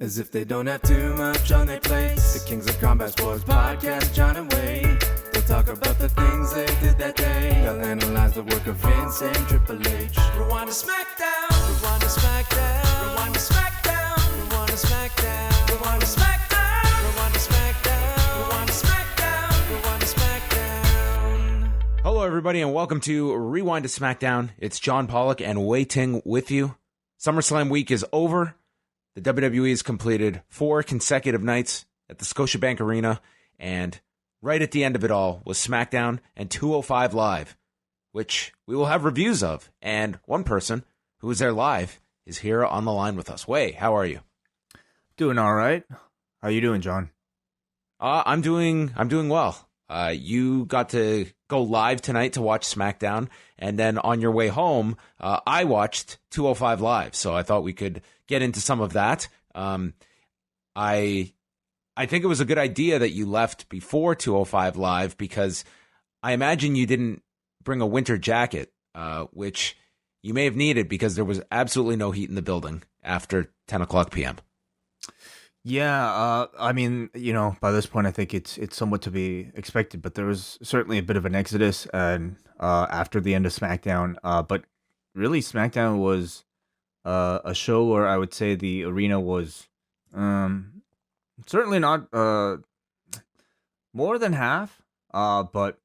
As if they don't have too much on their plates. The Kings of Combat Sports Podcast, John and Wai. They'll talk about the things they did that day. They'll analyze the work of Vince and Triple H. Rewind to SmackDown. Rewind to SmackDown. Rewind to SmackDown. Rewind to SmackDown. Rewind to SmackDown. Rewind to SmackDown. Rewind to SmackDown. Rewind to SmackDown. Hello, everybody, and welcome to Rewind to SmackDown. It's John Pollock and Wai Ting with you. SummerSlam week is over. The WWE has completed 4 consecutive nights at the Scotiabank Arena, and right at the end of it all was SmackDown and 205 Live, which we will have reviews of. And one person who was there live is here on the line with us. Wai, how are you? Doing all right. How you doing, John? I'm doing well. You got to go live tonight to watch SmackDown, and then on your way home, I watched 205 Live, so I thought we could get into some of that. I think it was a good idea that you left before 205 Live, because I imagine you didn't bring a winter jacket, which you may have needed because there was absolutely no heat in the building after 10 o'clock p.m. Yeah, I mean, by this point, I think it's somewhat to be expected, but there was certainly a bit of an exodus and after the end of SmackDown. But really, SmackDown was a show where I would say the arena was certainly not more than half. But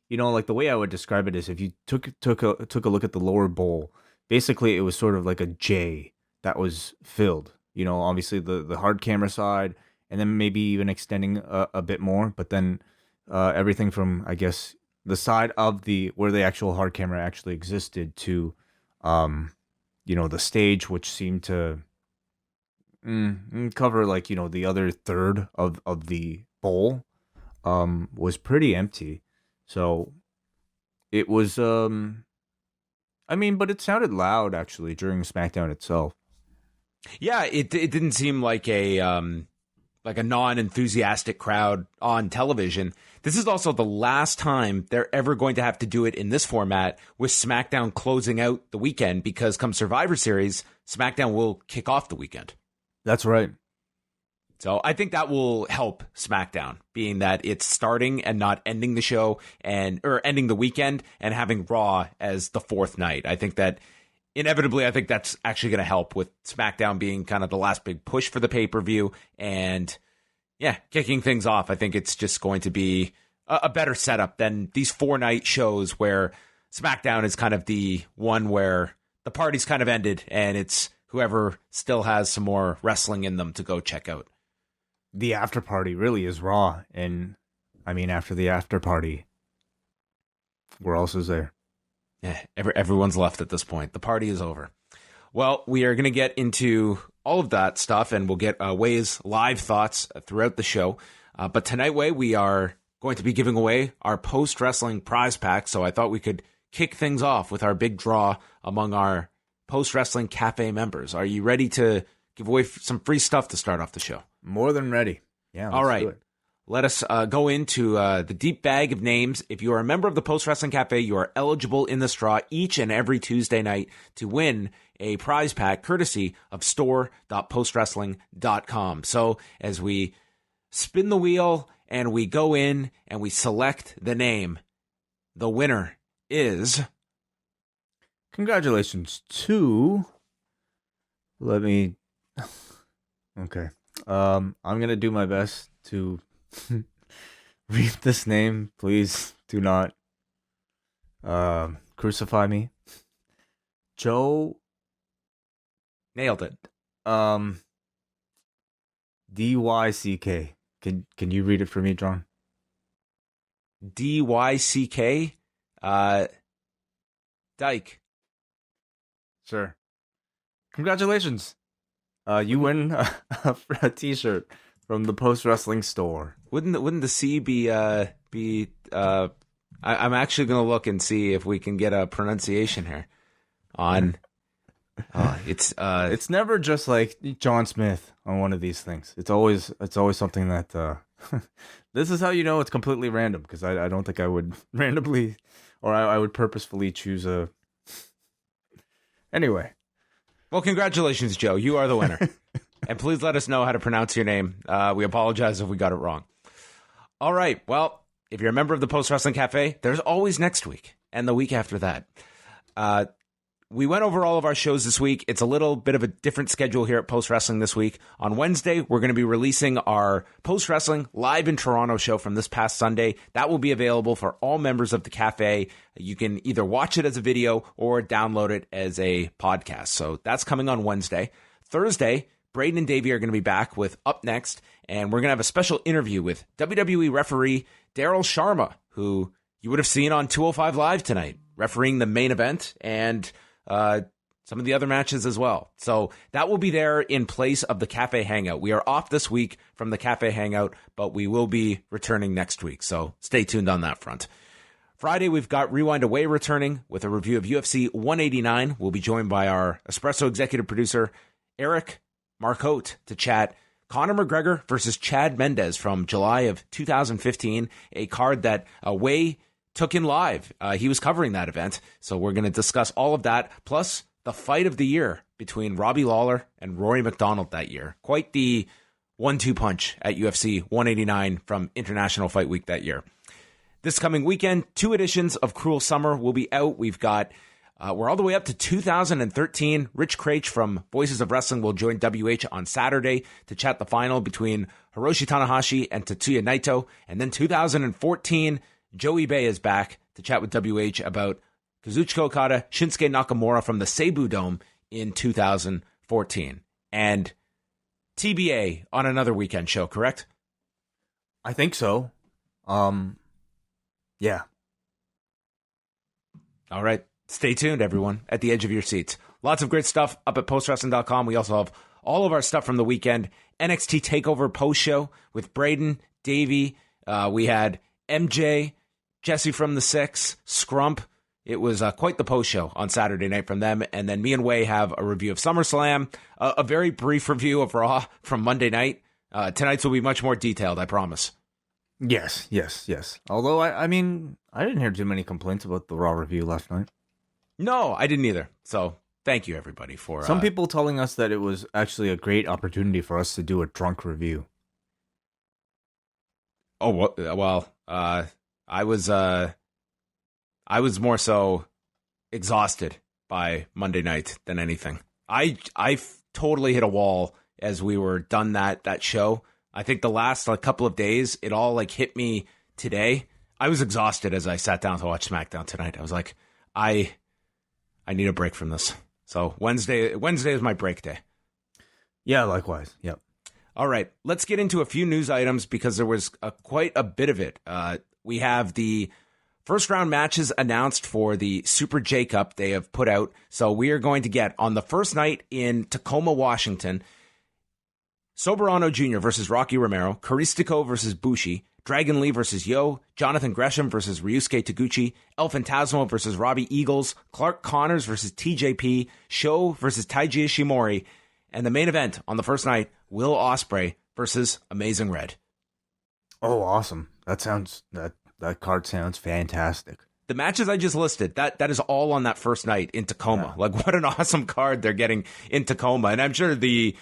like the way I would describe it is if you took a look at the lower bowl, basically it was sort of like a J that was filled. Obviously the hard camera side, and then maybe even extending a bit more, but then everything from, I guess, the side of where the actual hard camera actually existed to, the stage, which seemed to cover like, the other third of the bowl, was pretty empty. So it was, but it sounded loud actually during SmackDown itself. Yeah, it didn't seem like a non-enthusiastic crowd on television. This is also the last time they're ever going to have to do it in this format, with SmackDown closing out the weekend, because come Survivor Series, SmackDown will kick off the weekend. That's right. So I think that will help SmackDown, being that it's starting and not ending the show or ending the weekend and having Raw as the fourth night. I think that inevitably, I think that's actually going to help with SmackDown being kind of the last big push for the pay-per-view. And yeah, kicking things off, I think it's just going to be a better setup than these 4-night shows where SmackDown is kind of the one where the party's kind of ended and it's whoever still has some more wrestling in them to go check out. The after party really is Raw. And after the after party, where else is there? Yeah, everyone's left at this point. The party is over. Well, we are going to get into all of that stuff, and we'll get Wai's live thoughts throughout the show. But tonight, Wai, we are going to be giving away our post-wrestling prize pack, so I thought we could kick things off with our big draw among our post-wrestling cafe members. Are you ready to give away some free stuff to start off the show? More than ready. Yeah, all right. Let us go into the deep bag of names. If you are a member of the Post Wrestling Cafe, you are eligible in this draw each and every Tuesday night to win a prize pack courtesy of store.postwrestling.com. So as we spin the wheel and we go in and we select the name, the winner is... Congratulations to... Okay. I'm going to do my best to... read this name. Please do not crucify me. Joe nailed it. D-Y-C-K. Can you read it for me, John? D-Y-C-K? Dyke. Sure. Congratulations. You win a t-shirt from the Post Wrestling Store. Wouldn't the C be I'm actually going to look and see if we can get a pronunciation here on it's never just like John Smith on one of these things. It's always something that this is how you know it's completely random, because I don't think I would randomly, or I would purposefully choose a anyway. Well, congratulations, Joe. You are the winner. And please let us know how to pronounce your name. We apologize if we got it wrong. All right. Well, if you're a member of the Post Wrestling Cafe, there's always next week and the week after that. We went over all of our shows this week. It's a little bit of a different schedule here at Post Wrestling this week. On Wednesday, we're going to be releasing our Post Wrestling Live in Toronto show from this past Sunday. That will be available for all members of the cafe. You can either watch it as a video or download it as a podcast. So that's coming on Wednesday. Thursday, Braden and Davey are going to be back with Up Next, and we're going to have a special interview with WWE referee Daryl Sharma, who you would have seen on 205 Live tonight, refereeing the main event and some of the other matches as well. So that will be there in place of the Cafe Hangout. We are off this week from the Cafe Hangout, but we will be returning next week. So stay tuned on that front. Friday, we've got Rewind-A returning with a review of UFC 189. We'll be joined by our Espresso executive producer, Eric Marcotte, to chat Conor McGregor versus Chad Mendes from July of 2015, a card that Wai took in live. He was covering that event, so we're going to discuss all of that, plus the fight of the year between Robbie Lawler and Rory McDonald that year. Quite the 1-2 punch at UFC 189 from International Fight Week that year. This coming weekend, 2 editions of Cruel Summer will be out. We've got, we're all the way up to 2013. Rich Craich from Voices of Wrestling will join WH on Saturday to chat the final between Hiroshi Tanahashi and Tetsuya Naito. And then 2014, Joey Bay is back to chat with WH about Kazuchika Okada, Shinsuke Nakamura from the Seibu Dome in 2014. And TBA on another weekend show, correct? I think so. Yeah. All right. Stay tuned, everyone, at the edge of your seats. Lots of great stuff up at postwrestling.com. We also have all of our stuff from the weekend. NXT TakeOver post show with Braden, Davey. We had MJ, Jesse from the Six, Scrump. It was quite the post show on Saturday night from them. And then me and Wai have a review of SummerSlam, a very brief review of Raw from Monday night. Tonight's will be much more detailed, I promise. Yes. Although, I mean, I didn't hear too many complaints about the Raw review last night. No, I didn't either. So thank you, everybody, for... Some people telling us that it was actually a great opportunity for us to do a drunk review. Oh, well, I was more so exhausted by Monday night than anything. I totally hit a wall as we were done that show. I think the last couple of days, it all hit me today. I was exhausted as I sat down to watch SmackDown tonight. I was like, I need a break from this. So Wednesday is my break day. Yeah, likewise. Yep. All right, let's get into a few news items because there was quite a bit of it. We have the first round matches announced for the Super J Cup they have put out. So we are going to get on the first night in Tacoma, Washington, Soberano Jr. versus Rocky Romero, Karistico versus Bushi, Dragon Lee versus Yo, Jonathan Gresham versus Ryusuke Taguchi, El Phantasmo versus Robbie Eagles, Clark Connors versus TJP, Sho versus Taiji Ishimori, and the main event on the first night, Will Ospreay versus Amazing Red. Oh, awesome. That card sounds fantastic. The matches I just listed, that is all on that first night in Tacoma. Yeah. What an awesome card they're getting in Tacoma. And I'm sure the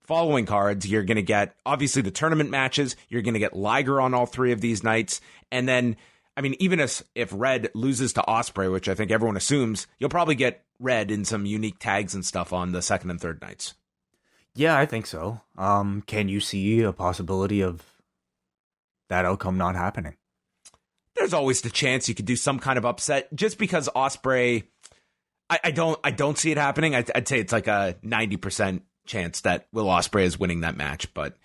following cards, you're going to get, obviously, the tournament matches. You're going to get Liger on all 3 of these nights. And then, I mean, even if Red loses to Ospreay, which I think everyone assumes, you'll probably get Red in some unique tags and stuff on the second and third nights. Yeah, I think so. Can you see a possibility of that outcome not happening? There's always the chance you could do some kind of upset just because Ospreay, I don't see it happening. I'd say it's like a 90% chance that Will Ospreay is winning that match, but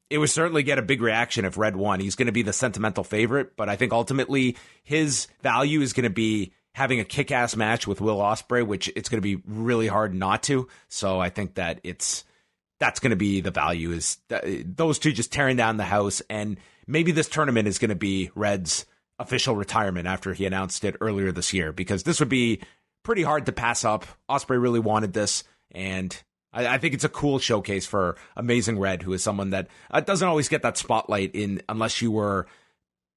it would certainly get a big reaction if Red won. He's going to be the sentimental favorite, but I think ultimately his value is going to be having a kick-ass match with Will Ospreay, which it's going to be really hard not to. So I think that that's going to be the value, is those two just tearing down the house. And maybe this tournament is going to be Red's official retirement after he announced it earlier this year, because this would be pretty hard to pass up. Ospreay really wanted this, and I think it's a cool showcase for Amazing Red, who is someone that doesn't always get that spotlight unless you were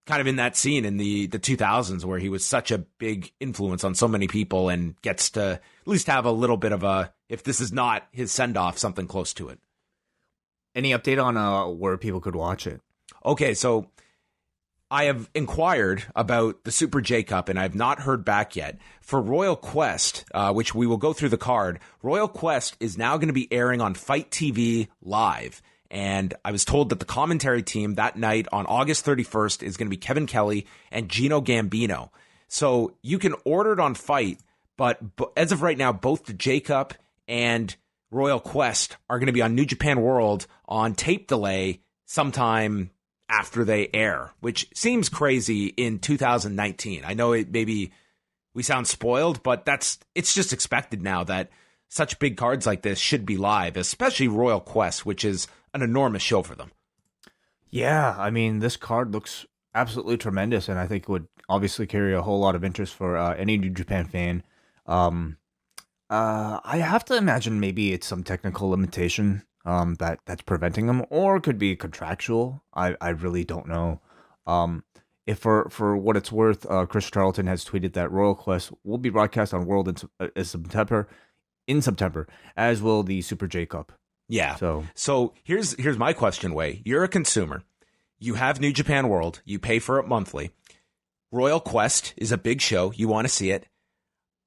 kind of in that scene in the 2000s where he was such a big influence on so many people and gets to at least have a little bit of a if this is not his send-off, something close to it. Any update on where people could watch it? Okay, so I have inquired about the Super J Cup, and I have not heard back yet. For Royal Quest, which we will go through the card, Royal Quest is now going to be airing on Fight TV Live. And I was told that the commentary team that night on August 31st is going to be Kevin Kelly and Gino Gambino. So you can order it on Fight, but as of right now, both the J Cup and Royal Quest are going to be on New Japan World on tape delay sometime after they air, which seems crazy in 2019. I know it maybe we sound spoiled, but it's just expected now that such big cards like this should be live, especially Royal Quest, which is an enormous show for them. Yeah, I mean, this card looks absolutely tremendous, and I think it would obviously carry a whole lot of interest for any New Japan fan. I have to imagine maybe it's some technical limitation that's preventing them, or it could be contractual. I really don't know. If for what it's worth, Chris Charlton has tweeted that Royal Quest will be broadcast on World in September, as will the Super J Cup. Yeah. So here's my question, Wai. You're a consumer. You have New Japan World. You pay for it monthly. Royal Quest is a big show. You want to see it.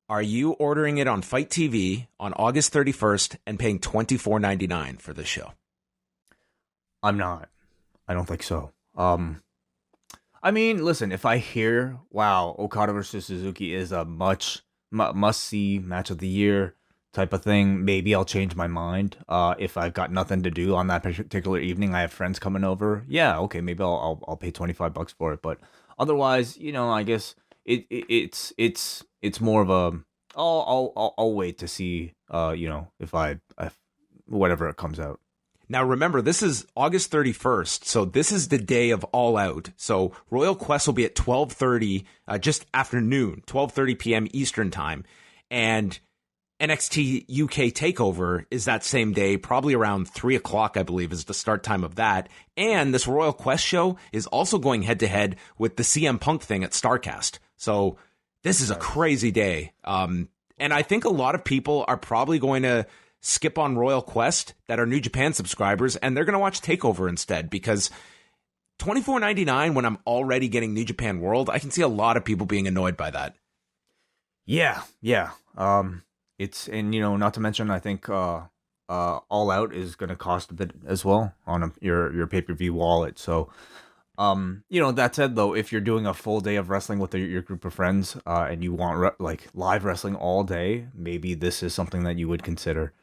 Are you ordering it on Fight TV on August 31st and paying $24.99 for this show? I'm not. I don't think so. I mean, listen, if I hear, wow, Okada versus Suzuki is a must-see match of the year type of thing, maybe I'll change my mind. If I've got nothing to do on that particular evening, I have friends coming over. Yeah, okay, maybe I'll pay $25 for it. But otherwise, I guess it's more of a I'll wait to see if whatever it comes out. Now remember, this is August 31st, so this is the day of All Out. So Royal Quest will be at 12:30, just after noon, 12:30 p.m. Eastern time, and NXT UK Takeover is that same day, probably around 3 o'clock, I believe, is the start time of that. And this Royal Quest show is also going head-to-head with the CM Punk thing at StarCast. So this is a crazy day. And I think a lot of people are probably going to skip on Royal Quest that are New Japan subscribers, and they're going to watch TakeOver instead, because $24.99 when I'm already getting New Japan World, I can see a lot of people being annoyed by that. Yeah. It's, and not to mention, I think All Out is going to cost a bit as well on your pay-per-view wallet. So, that said, though, if you're doing a full day of wrestling with your group of friends and you want live wrestling all day, maybe this is something that you would consider.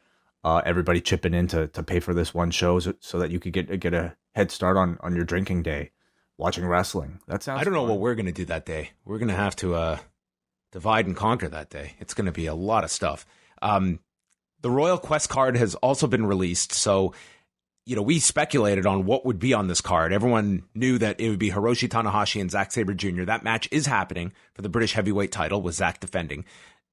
Everybody chipping in to pay for this one show so that you could get a head start on your drinking day, watching wrestling. That sounds. I don't know what we're going to do that day. We're going to have to divide and conquer that day. It's going to be a lot of stuff. The Royal Quest card has also been released, so we speculated on what would be on this card. Everyone knew that it would be Hiroshi Tanahashi and Zack Sabre Jr. That match is happening for the British Heavyweight title, with Zack defending.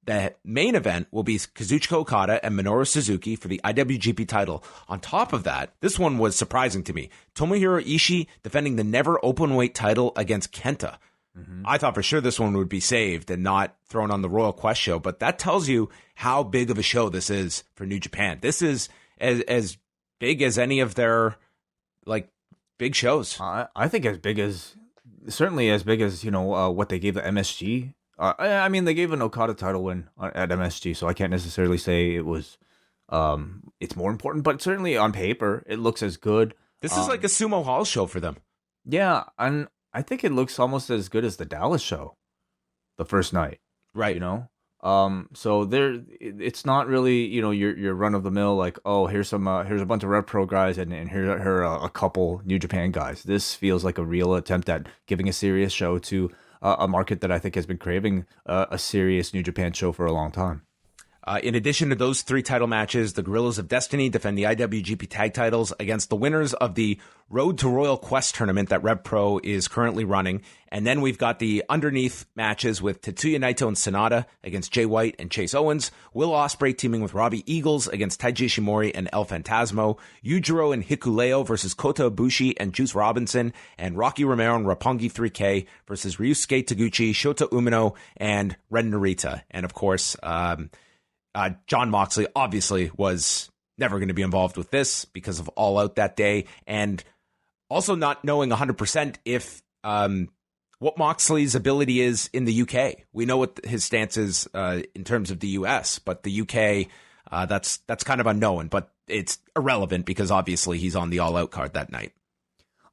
The main event will be Kazuchika Okada and Minoru Suzuki for the IWGP title. On top of that, this one was surprising to me. Tomohiro Ishii defending the never openweight title against Kenta. Mm-hmm. I thought for sure this one would be saved and not thrown on the Royal Quest show, but that tells you how big of a show this is for New Japan. This is as big as any of their big shows. I think certainly as big as what they gave the MSG. I mean, they gave an Okada title win at MSG, so I can't necessarily say it was it's more important, but certainly on paper it looks as good. This is like a Sumo Hall show for them. Yeah, and I think it looks almost as good as the Dallas show, the first night. Right. So it's not really your run of the mill here's a bunch of Rev Pro guys and here are a couple New Japan guys. This feels like a real attempt at giving a serious show to a market that I think has been craving a serious New Japan show for a long time. In addition to those 3 title matches, the Guerrillas of Destiny defend the IWGP tag titles against the winners of the Road to Royal Quest tournament that Rev Pro is currently running. And then we've got the underneath matches with Tetsuya Naito and Sonata against Jay White and Chase Owens, Will Ospreay teaming with Robbie Eagles against Taiji Ishimori and El Phantasmo, Yujiro and Hikuleo versus Kota Ibushi and Juice Robinson, and Rocky Romero and Roppongi 3K versus Ryusuke Taguchi, Shota Umino, and Ren Narita. And of course, John Moxley obviously was never going to be involved with this because of All Out that day, and also not knowing 100% if what Moxley's ability is in the UK. We know what his stance is in terms of the US, but the UK, that's kind of unknown, but it's irrelevant because obviously he's on the All Out card that night.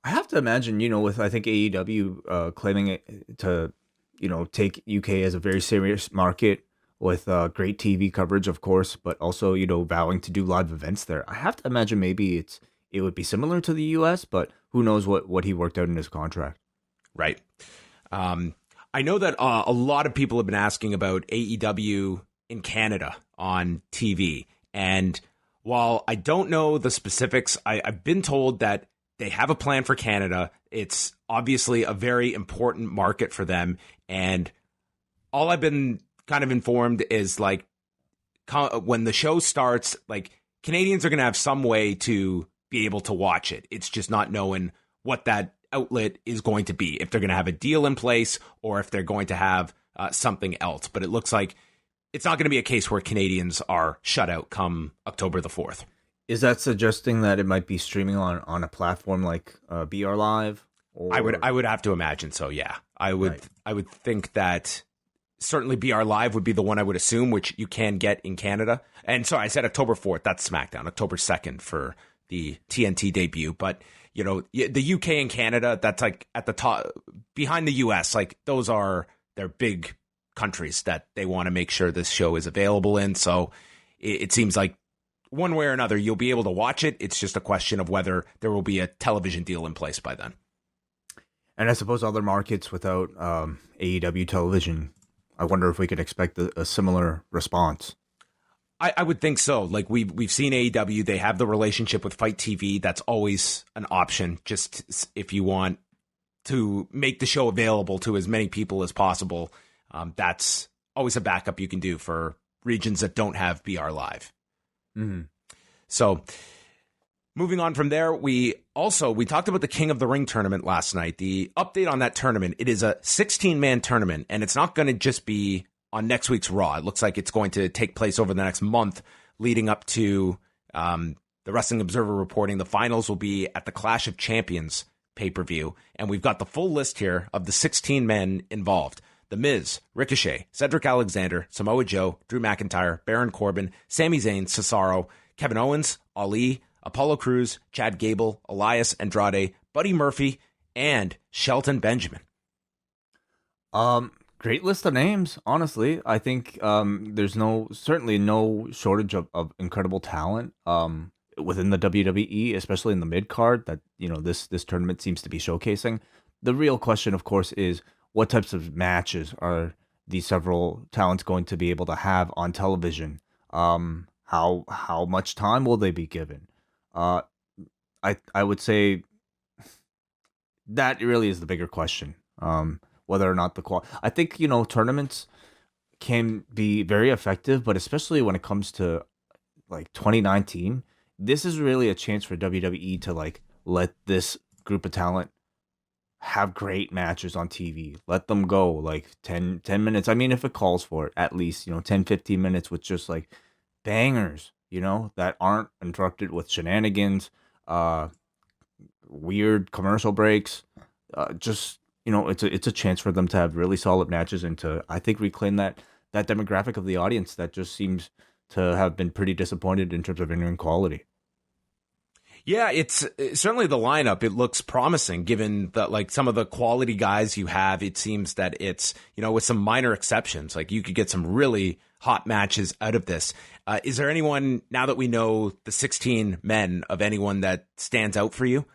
I have to imagine, with I think AEW claiming it to, take UK as a very serious market with great TV coverage, of course, but also, vowing to do live events there. I have to imagine maybe it would be similar to the US, but who knows what he worked out in his contract. Right. I know that a lot of people have been asking about AEW in Canada on TV. And while I don't know the specifics, I've been told that they have a plan for Canada. It's obviously a very important market for them. And all I've been kind of informed is like when the show starts, like Canadians are going to have some way to be able to watch it. It's just not knowing what that outlet is going to be, if they're going to have a deal in place or if they're going to have something else. But it looks like it's not going to be a case where Canadians are shut out come October the 4th. Is that suggesting that it might be streaming on a platform like BR Live? Or... I would have to imagine so. Yeah, I would think that certainly BR Live would be the one I would assume, which you can get in Canada. And sorry, I said October 4th. That's SmackDown. October 2nd for the TNT debut. But the UK and Canada, that's like at the top behind the US. Like those are their big countries that they want to make sure this show is available in. So it seems like one way or another, you'll be able to watch it. It's just a question of whether there will be a television deal in place by then. And I suppose other markets without AEW television, I wonder if we could expect a similar response. I would think so. Like we've seen AEW, they have the relationship with Fight TV. That's always an option. Just if you want to make the show available to as many people as possible, that's always a backup you can do for regions that don't have BR Live. Mm-hmm. So moving on from there, we talked about the King of the Ring tournament last night. The update on that tournament, it is a 16-man tournament, and it's not going to just be on next week's Raw. It looks like it's going to take place over the next month leading up to the Wrestling Observer reporting the finals will be at the Clash of Champions pay-per-view. And we've got the full list here of the 16 men involved. The Miz, Ricochet, Cedric Alexander, Samoa Joe, Drew McIntyre, Baron Corbin, Sami Zayn, Cesaro, Kevin Owens, Ali, Apollo Crews, Chad Gable, Elias Andrade, Buddy Murphy, and Shelton Benjamin. Great list of names, honestly. I think there's certainly no shortage of incredible talent within the WWE, especially in the mid card that this tournament seems to be showcasing. The real question, of course, is what types of matches are these several talents going to be able to have on television? How much time will they be given? I would say that really is the bigger question. Whether or not I think, tournaments can be very effective, but especially when it comes to like 2019, this is really a chance for WWE to like let this group of talent have great matches on TV. Let them go like 10 minutes. I mean, if it calls for it, at least, 10, 15 minutes with just like bangers, that aren't interrupted with shenanigans, weird commercial breaks, it's a chance for them to have really solid matches and to, I think, reclaim that demographic of the audience that just seems to have been pretty disappointed in terms of in-ring quality. Yeah, it's certainly the lineup. It looks promising given that like some of the quality guys you have. It seems that it's, with some minor exceptions, like you could get some really hot matches out of this. Is there anyone, now that we know the 16 men, of anyone that stands out for you?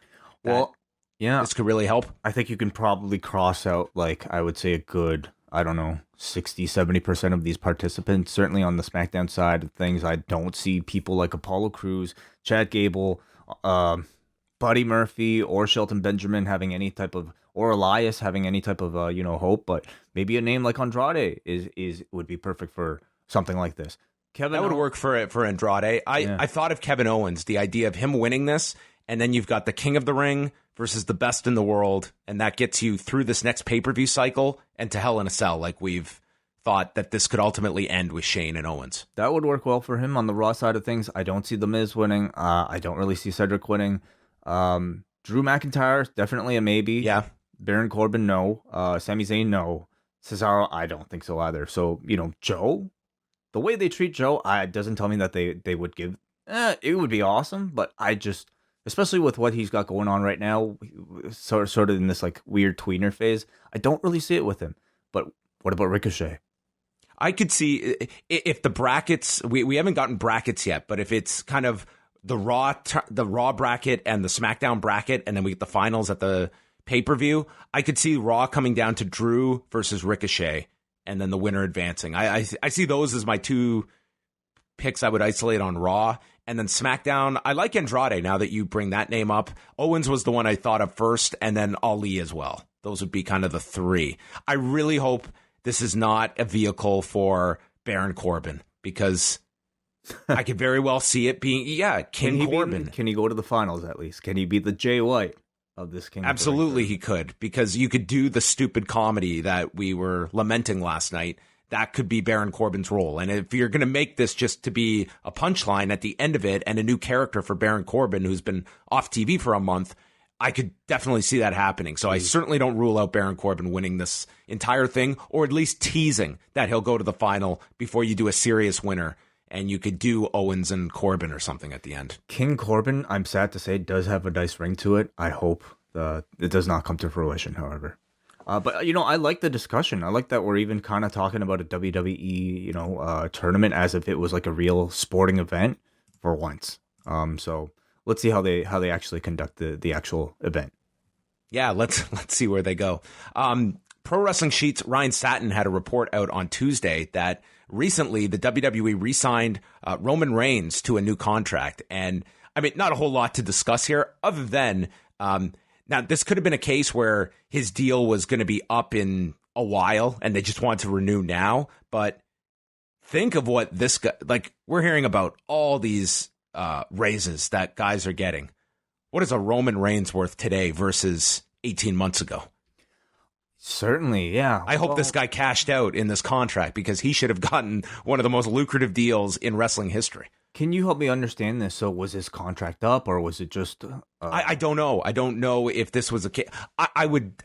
Well, yeah, this could really help. I think you can probably cross out, like, I would say a good, 60-70% of these participants. Certainly on the SmackDown side of things, I don't see people like Apollo Crews, Chad Gable, Buddy Murphy, or Shelton Benjamin having any type of, or Elias having any type of, hope. But maybe a name like Andrade would be perfect for something like this. That would work for Andrade. I thought of Kevin Owens, the idea of him winning this, and then you've got the King of the Ring versus the best in the world, and that gets you through this next pay-per-view cycle and to Hell in a Cell, like we've thought that this could ultimately end with Shane and Owens. That would work well for him. On the Raw side of things, I don't see The Miz winning. I don't really see Cedric winning. Drew McIntyre, definitely a maybe. Yeah. Baron Corbin, no. Sami Zayn, no. Cesaro, I don't think so either. So, Joe, the way they treat Joe, it doesn't tell me that they would give. It would be awesome, but I just, especially with what he's got going on right now, sort of in this like weird tweener phase, I don't really see it with him. But what about Ricochet? I could see if the brackets, we haven't gotten brackets yet, but if it's kind of the Raw bracket and the SmackDown bracket, and then we get the finals at the pay-per-view, I could see Raw coming down to Drew versus Ricochet, and then the winner advancing. I see those as my two picks I would isolate on Raw. And then SmackDown, I like Andrade now that you bring that name up. Owens was the one I thought of first, and then Ali as well. Those would be kind of the three. I really hope this is not a vehicle for Baron Corbin, because I could very well see it being, King Corbin. Can he go to the finals at least? Can he be the Jay White of this King? Absolutely he could, because you could do the stupid comedy that we were lamenting last night. That could be Baron Corbin's role. And if you're going to make this just to be a punchline at the end of it and a new character for Baron Corbin who's been off TV for a month, I could definitely see that happening. So I certainly don't rule out Baron Corbin winning this entire thing, or at least teasing that he'll go to the final before you do a serious winner, and you could do Owens and Corbin or something at the end. King Corbin, I'm sad to say, does have a nice ring to it. I hope it does not come to fruition, however. But, I like the discussion. I like that we're even kind of talking about a WWE, tournament as if it was like a real sporting event for once. So let's see how they actually conduct the actual event. Yeah, let's see where they go. Pro Wrestling Sheet's Ryan Satin had a report out on Tuesday that recently the WWE re-signed Roman Reigns to a new contract. And, I mean, not a whole lot to discuss here other than... Now, this could have been a case where his deal was going to be up in a while and they just wanted to renew now. But think of what this guy, like, we're hearing about all these raises that guys are getting. What is a Roman Reigns worth today versus 18 months ago? Certainly, yeah. I hope this guy cashed out in this contract, because he should have gotten one of the most lucrative deals in wrestling history. Can you help me understand this? So was his contract up, or was it just... I don't know. I don't know if this was a case. I would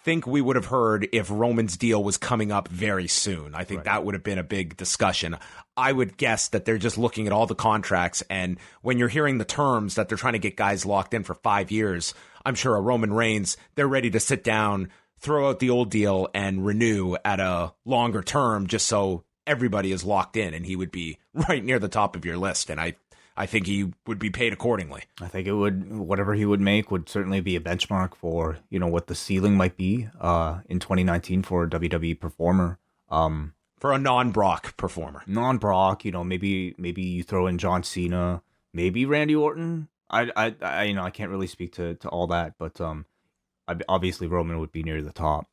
think we would have heard if Roman's deal was coming up very soon. I think that would have been a big discussion. I would guess that they're just looking at all the contracts, and when you're hearing the terms that they're trying to get guys locked in for 5 years, I'm sure a Roman Reigns, they're ready to sit down, throw out the old deal, and renew at a longer term, just so everybody is locked in, and he would be right near the top of your list. And I think he would be paid accordingly. I think whatever he would make would certainly be a benchmark for, what the ceiling might be in 2019 for a WWE performer. For a non-Brock performer. Non-Brock, maybe you throw in John Cena, maybe Randy Orton. I can't really speak to all that, but obviously Roman would be near the top.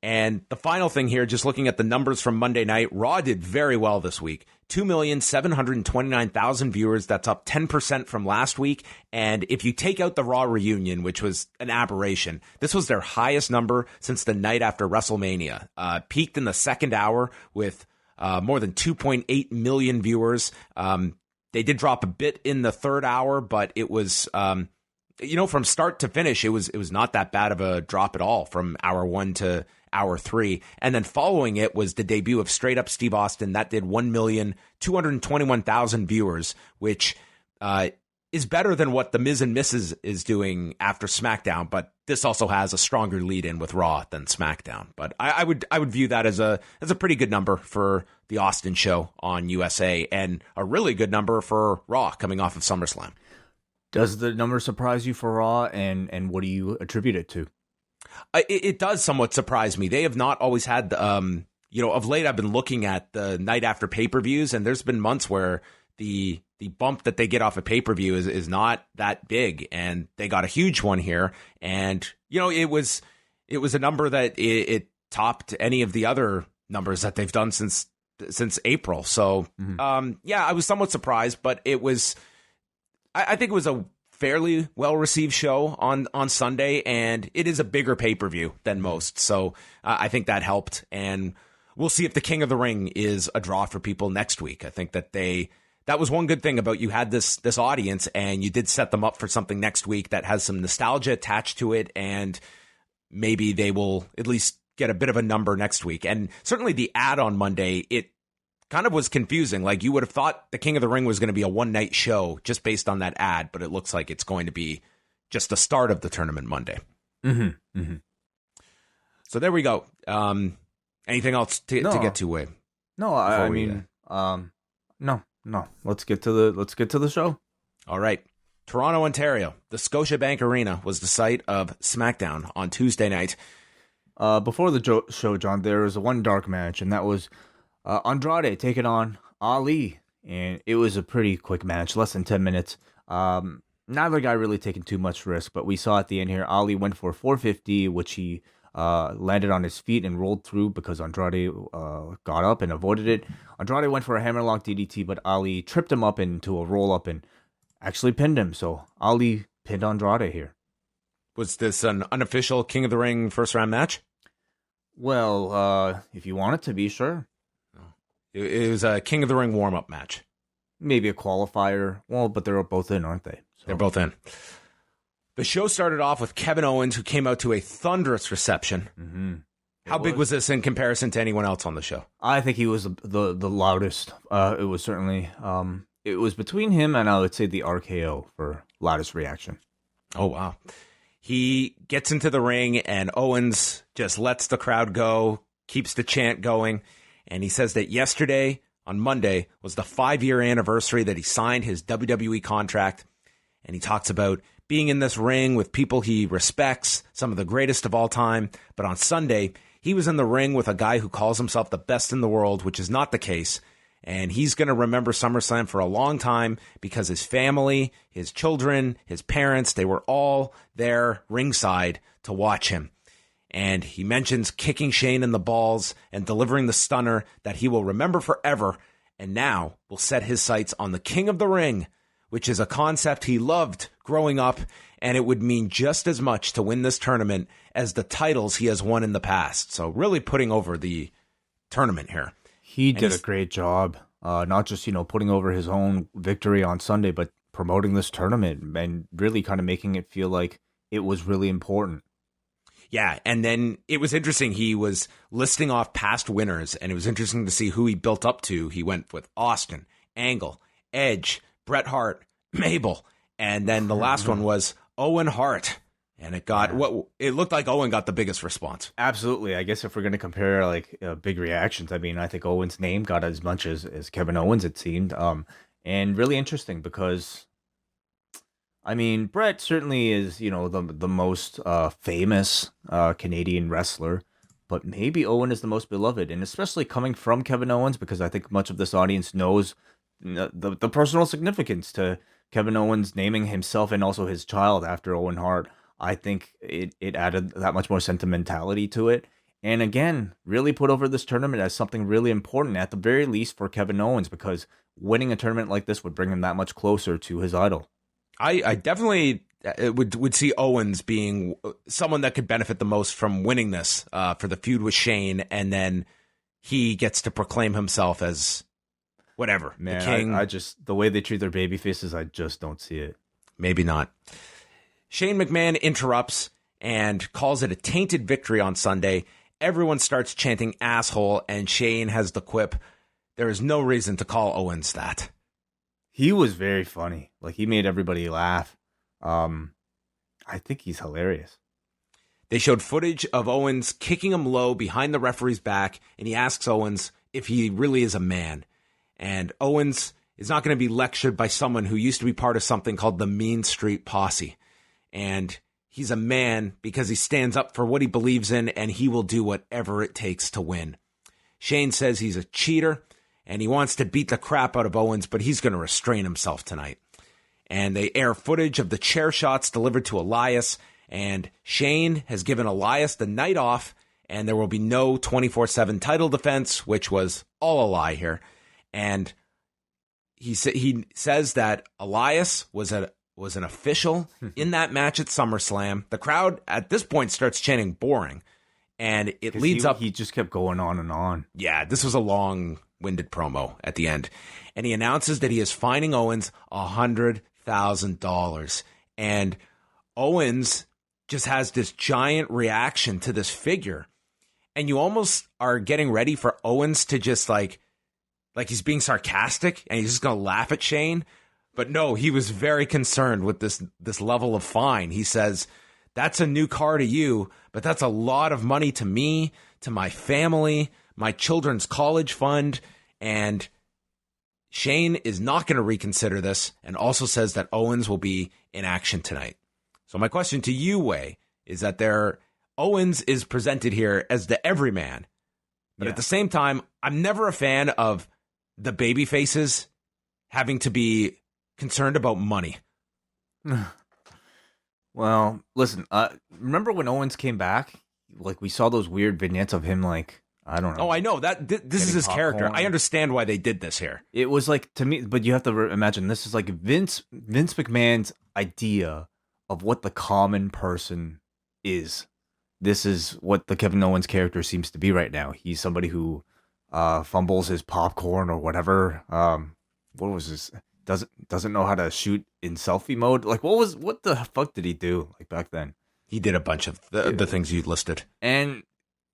And the final thing here, just looking at the numbers from Monday night, Raw did very well this week. 2,729,000 viewers. That's up 10% from last week. And if you take out the Raw reunion, which was an aberration, this was their highest number since the night after WrestleMania. Peaked in the second hour with more than 2.8 million viewers. They did drop a bit in the third hour, but it was... from start to finish, it was not that bad of a drop at all from hour 1 to hour 3. And then following it was the debut of Straight Up Steve Austin. That did 1,221,000 viewers, which is better than what the Miz and Mrs. is doing after SmackDown. But this also has a stronger lead in with Raw than SmackDown. But I would view that as a pretty good number for the Austin show on USA, and a really good number for Raw coming off of SummerSlam. Does the number surprise you for Raw, and what do you attribute it to? It does somewhat surprise me. They have not always had, of late I've been looking at the night after pay-per-views, and there's been months where the bump that they get off a pay-per-view is not that big, and they got a huge one here. And, it was a number that it topped any of the other numbers that they've done since April. So, I was somewhat surprised, but it was... I think it was a fairly well-received show on Sunday, and it is a bigger pay-per-view than most. So I think that helped. And we'll see if the King of the Ring is a draw for people next week. I think that that was one good thing about you had this audience, and you did set them up for something next week that has some nostalgia attached to it, and maybe they will at least get a bit of a number next week. And certainly the ad on Monday, it kind of was confusing. Like, you would have thought the King of the Ring was going to be a one-night show just based on that ad, but it looks like it's going to be just the start of the tournament Monday. Mm-hmm. Mm-hmm. So there we go. Anything else to get to, Wade? No, I mean, no. Let's get to the show. All right. Toronto, Ontario. The Scotiabank Arena was the site of SmackDown on Tuesday night. Before the show, John, there was one dark match, and that was Andrade taking on Ali. And it was a pretty quick match, less than 10 minutes. Neither guy really taking too much risk, but we saw at the end here, Ali went for 450, which he landed on his feet and rolled through because Andrade got up and avoided it. Andrade went for a hammerlock DDT, but Ali tripped him up into a roll-up and actually pinned him. So Ali pinned Andrade here. Was this an unofficial King of the Ring first-round match? Well, if you want it to be, sure. It was a King of the Ring warm-up match. Maybe a qualifier. Well, but they're both in, aren't they? So. They're both in. The show started off with Kevin Owens, who came out to a thunderous reception. Mm-hmm. How big was this in comparison to anyone else on the show? I think he was the loudest. It was certainly... it was between him and I would say the RKO for loudest reaction. Oh, wow. He gets into the ring and Owens just lets the crowd go, keeps the chant going. And he says that yesterday, on Monday, was the 5-year anniversary that he signed his WWE contract. And he talks about being in this ring with people he respects, some of the greatest of all time. But on Sunday, he was in the ring with a guy who calls himself the best in the world, which is not the case. And he's going to remember SummerSlam for a long time because his family, his children, his parents, they were all there ringside to watch him. And he mentions kicking Shane in the balls and delivering the stunner that he will remember forever, and now will set his sights on the King of the Ring, which is a concept he loved growing up, and it would mean just as much to win this tournament as the titles he has won in the past. So really putting over the tournament here. He did a great job, not just, putting over his own victory on Sunday, but promoting this tournament and really kind of making it feel like it was really important. Yeah, and then it was interesting. He was listing off past winners, and it was interesting to see who he built up to. He went with Austin, Angle, Edge, Bret Hart, Mabel, and then the last one was Owen Hart. And it looked like Owen got the biggest response. Absolutely. I guess if we're going to compare big reactions, I mean, I think Owen's name got as much as Kevin Owens, it seemed. And really interesting because, I mean, Bret certainly is, the most famous Canadian wrestler, but maybe Owen is the most beloved, and especially coming from Kevin Owens, because I think much of this audience knows the personal significance to Kevin Owens naming himself and also his child after Owen Hart. I think it added that much more sentimentality to it. And again, really put over this tournament as something really important, at the very least for Kevin Owens, because winning a tournament like this would bring him that much closer to his idol. I definitely would see Owens being someone that could benefit the most from winning this for the feud with Shane, and then he gets to proclaim himself as whatever. Man, the king. I just, the way they treat their baby faces, I just don't see it. Maybe not. Shane McMahon interrupts and calls it a tainted victory on Sunday. Everyone starts chanting asshole, and Shane has the quip, "There is no reason to call Owens that." He was very funny. He made everybody laugh. I think he's hilarious. They showed footage of Owens kicking him low behind the referee's back, and he asks Owens if he really is a man. And Owens is not going to be lectured by someone who used to be part of something called the Mean Street Posse. And he's a man because he stands up for what he believes in, and he will do whatever it takes to win. Shane says he's a cheater, and he wants to beat the crap out of Owens, but he's going to restrain himself tonight. And they air footage of the chair shots delivered to Elias, and Shane has given Elias the night off, and there will be no 24/7 title defense, which was all a lie here. And he says that Elias was an official in that match at SummerSlam. The crowd at this point starts chanting boring. And it leads up. He just kept going on and on. Yeah, this was a long-winded promo at the end. And he announces that he is fining Owens $100,000. And Owens just has this giant reaction to this figure. And you almost are getting ready for Owens to just like he's being sarcastic and he's just going to laugh at Shane. But no, he was very concerned with this level of fine. He says, that's a new car to you, but that's a lot of money to me, to my family, my children's college fund. And Shane is not going to reconsider this, and also says that Owens will be in action tonight. So my question to you, Wai, is that Owens is presented here as the everyman. But at the same time, I'm never a fan of the baby faces having to be concerned about money. Well, listen, remember when Owens came back? Like, we saw those weird vignettes of him, like, I don't know. Oh, I know. This is his character. I understand why they did this here. It was like, to me, but you have to imagine, this is like Vince McMahon's idea of what the common person is. This is what the Kevin Owens character seems to be right now. He's somebody who fumbles his popcorn or whatever. What was this? Doesn't know how to shoot in selfie mode. Like, what the fuck did he do like back then? He did a bunch of the things you listed. And,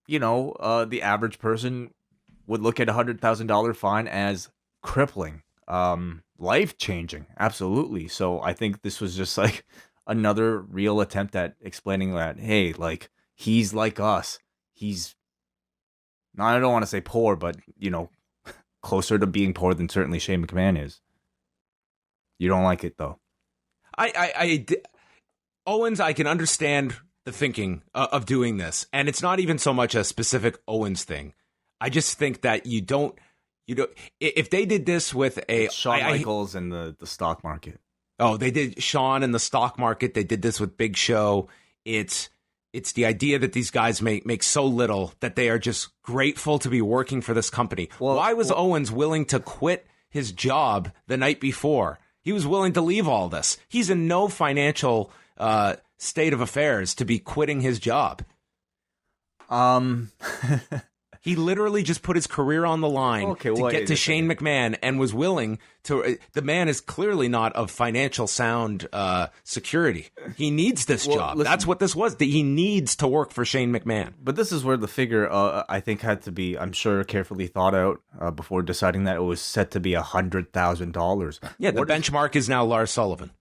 the average person would look at $100,000 fine as crippling, life-changing. Absolutely. So I think this was just like another real attempt at explaining that, hey, like, he's like us. He's, I don't want to say poor, but, closer to being poor than certainly Shane McMahon is. You don't like it, though. Owens, I can understand the thinking of doing this. And it's not even so much a specific Owens thing. I just think that you don't, if they did this with Shawn Michaels and the stock market. Oh, they did Shawn in the stock market. They did this with Big Show. It's the idea that these guys make so little that they are just grateful to be working for this company. Why was Owens willing to quit his job the night before? He was willing to leave all this. He's in no financial state of affairs to be quitting his job. He literally just put his career on the line to get to Shane McMahon and was willing to. The man is clearly not of financial sound security. He needs this job. Listen, that's what this was. He needs to work for Shane McMahon. But this is where the figure, I think, had to be, I'm sure, carefully thought out before deciding that it was set to be $100,000. Yeah, the benchmark is now Lars Sullivan.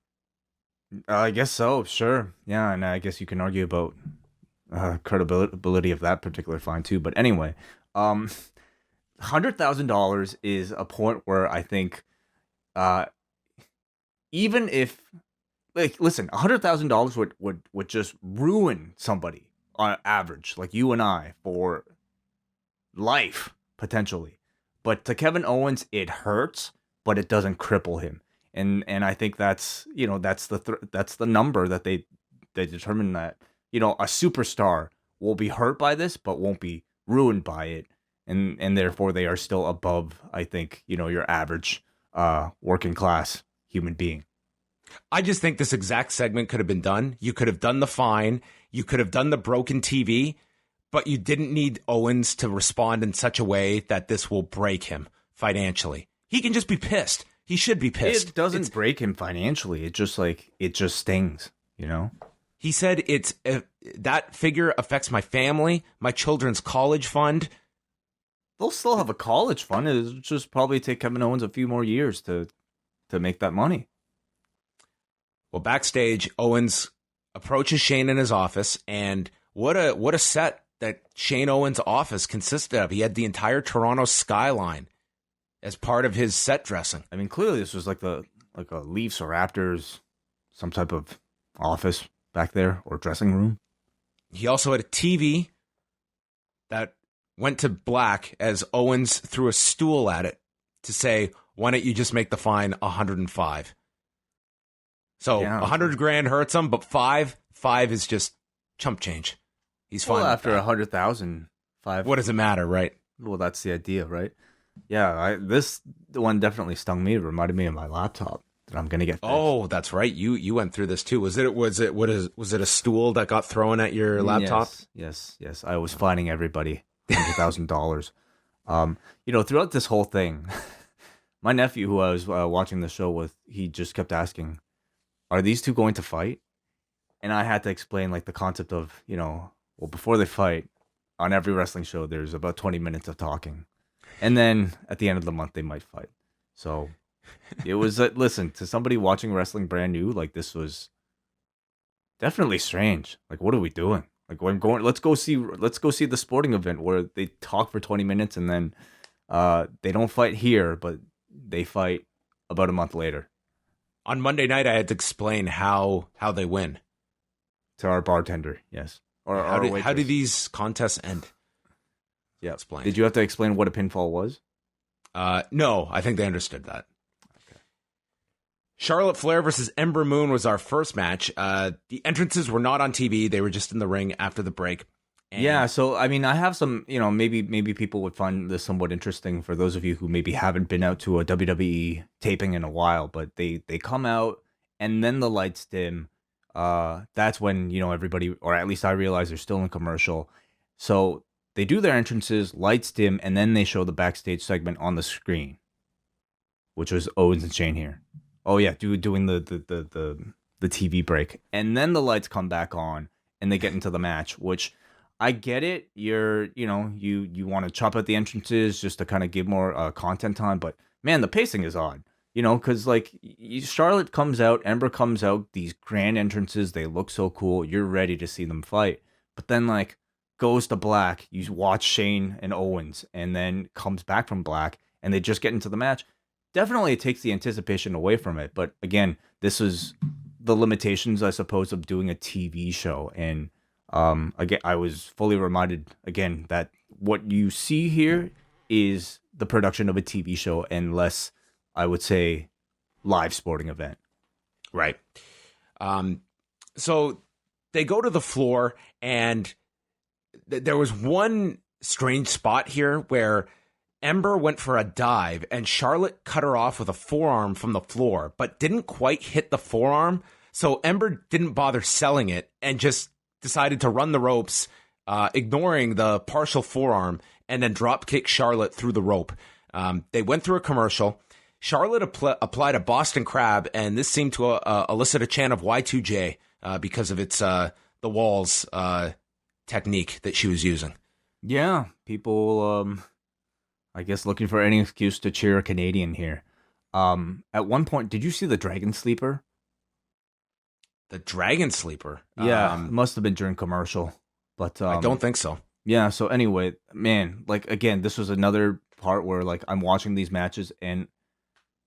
I guess so, sure. Yeah, and I guess you can argue about credibility of that particular fine too. But anyway, $100,000 is a point where I think, even if, like, listen, $100,000 would just ruin somebody on average, like you and I, for life potentially. But to Kevin Owens, it hurts, but it doesn't cripple him. And I think that's that's the number that they determine that. A superstar will be hurt by this, but won't be ruined by it. And therefore they are still above, I think, your average working class human being. I just think this exact segment could have been done. You could have done the fine. You could have done the broken TV, but you didn't need Owens to respond in such a way that this will break him financially. He can just be pissed. He should be pissed. It doesn't break him financially. It just stings, He said that figure affects my family, my children's college fund. They'll still have a college fund. It'll just probably take Kevin Owens a few more years to make that money. Well, backstage, Owens approaches Shane in his office, and what a set that Shane Owens' office consisted of. He had the entire Toronto skyline as part of his set dressing. I mean, clearly this was like a Leafs or Raptors, some type of office back there, or dressing room. He also had a TV that went to black as Owens threw a stool at it to say, why don't you just make the fine 105? So yeah, $100,000 hurts him, but five is just chump change. He's fine. Well, after 100,000, $5. What does it matter, right? Well, that's the idea, right? Yeah, this one definitely stung me. It reminded me of my laptop. that I'm gonna get fixed. Oh, that's right. You went through this too. Was it a stool that got thrown at your laptop? Yes. I was fining everybody $100,000. Throughout this whole thing, my nephew, who I was watching the show with, he just kept asking, "Are these two going to fight?" And I had to explain like the concept of, well, before they fight, on every wrestling show, there's about 20 minutes of talking, and then at the end of the month, they might fight. So it was listen, to somebody watching wrestling brand new, like, this was definitely strange. Like, what are we doing? Like, let's go see the sporting event where they talk for 20 minutes and then they don't fight here, but they fight about a month later. On Monday night, I had to explain how they win to our bartender. Yes. Or how do these contests end? Yeah. Explain. Did you have to explain what a pinfall was? No, I think they understood that. Okay. Charlotte Flair versus Ember Moon was our first match. The entrances were not on TV; they were just in the ring after the break. Yeah, so I mean, I have some, maybe people would find this somewhat interesting for those of you who maybe haven't been out to a WWE taping in a while. But they come out and then the lights dim. That's when everybody, or at least I realize, they're still in commercial. So they do their entrances, lights dim, and then they show the backstage segment on the screen, which was Owens and Shane here. Oh yeah, doing the TV break, and then the lights come back on, and they get into the match. Which I get it. You want to chop out the entrances just to kind of give more content time, but man, the pacing is odd. Because like Charlotte comes out, Ember comes out, these grand entrances, they look so cool. You're ready to see them fight, but then like goes to black. You watch Shane and Owens, and then comes back from black, and they just get into the match. Definitely, it takes the anticipation away from it. But again, this is the limitations, I suppose, of doing a TV show. And again, I was fully reminded again that what you see here is the production of a TV show, and less, I would say, live sporting event. Right. So they go to the floor, and there was one strange spot here where Ember went for a dive, and Charlotte cut her off with a forearm from the floor, but didn't quite hit the forearm. So Ember didn't bother selling it and just decided to run the ropes, ignoring the partial forearm, and then drop kick Charlotte through the rope. They went through a commercial. Charlotte applied a Boston Crab, and this seemed to elicit a chant of Y2J because of its the walls technique that she was using. Yeah, people, I guess, looking for any excuse to cheer a Canadian here. At one point, did you see the Dragon Sleeper? The Dragon Sleeper? Yeah, it must have been during commercial, but I don't think so. Yeah, so anyway, man, like, again, this was another part where, like, I'm watching these matches, and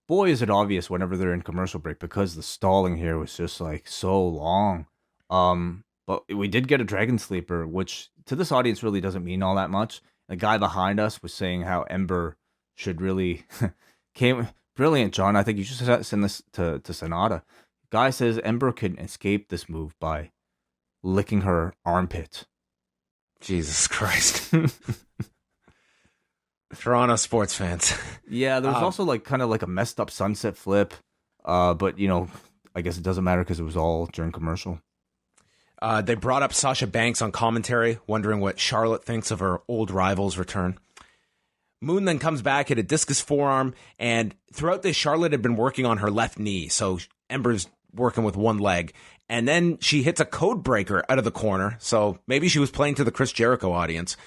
boy, is it obvious whenever they're in commercial break, because the stalling here was just, like, so long. But we did get a Dragon Sleeper, which to this audience really doesn't mean all that much. The guy behind us was saying how Ember should really came brilliant, John. I think you should send this to Sonata. Guy says Ember can escape this move by licking her armpit. Jesus Christ. Toronto sports fans. Yeah, there was also like kind of like a messed up sunset flip. But I guess it doesn't matter because it was all during commercial. They brought up Sasha Banks on commentary, wondering what Charlotte thinks of her old rival's return. Moon then comes back at a discus forearm, and throughout this, Charlotte had been working on her left knee, so Ember's working with one leg. And then she hits a code breaker out of the corner, so maybe she was playing to the Chris Jericho audience.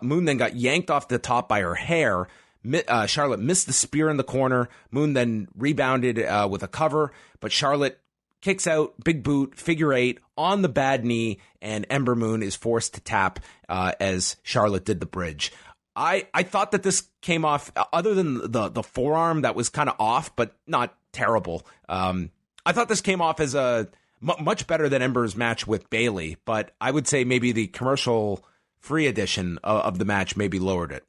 Moon then got yanked off the top by her hair. Charlotte missed the spear in the corner. Moon then rebounded with a cover, but Charlotte kicks out, big boot, figure eight on the bad knee, and Ember Moon is forced to tap as Charlotte did the bridge. I thought that this came off, other than the forearm that was kind of off, but not terrible. I thought this came off as a much better than Ember's match with Bayley, but I would say maybe the commercial-free edition of the match maybe lowered it.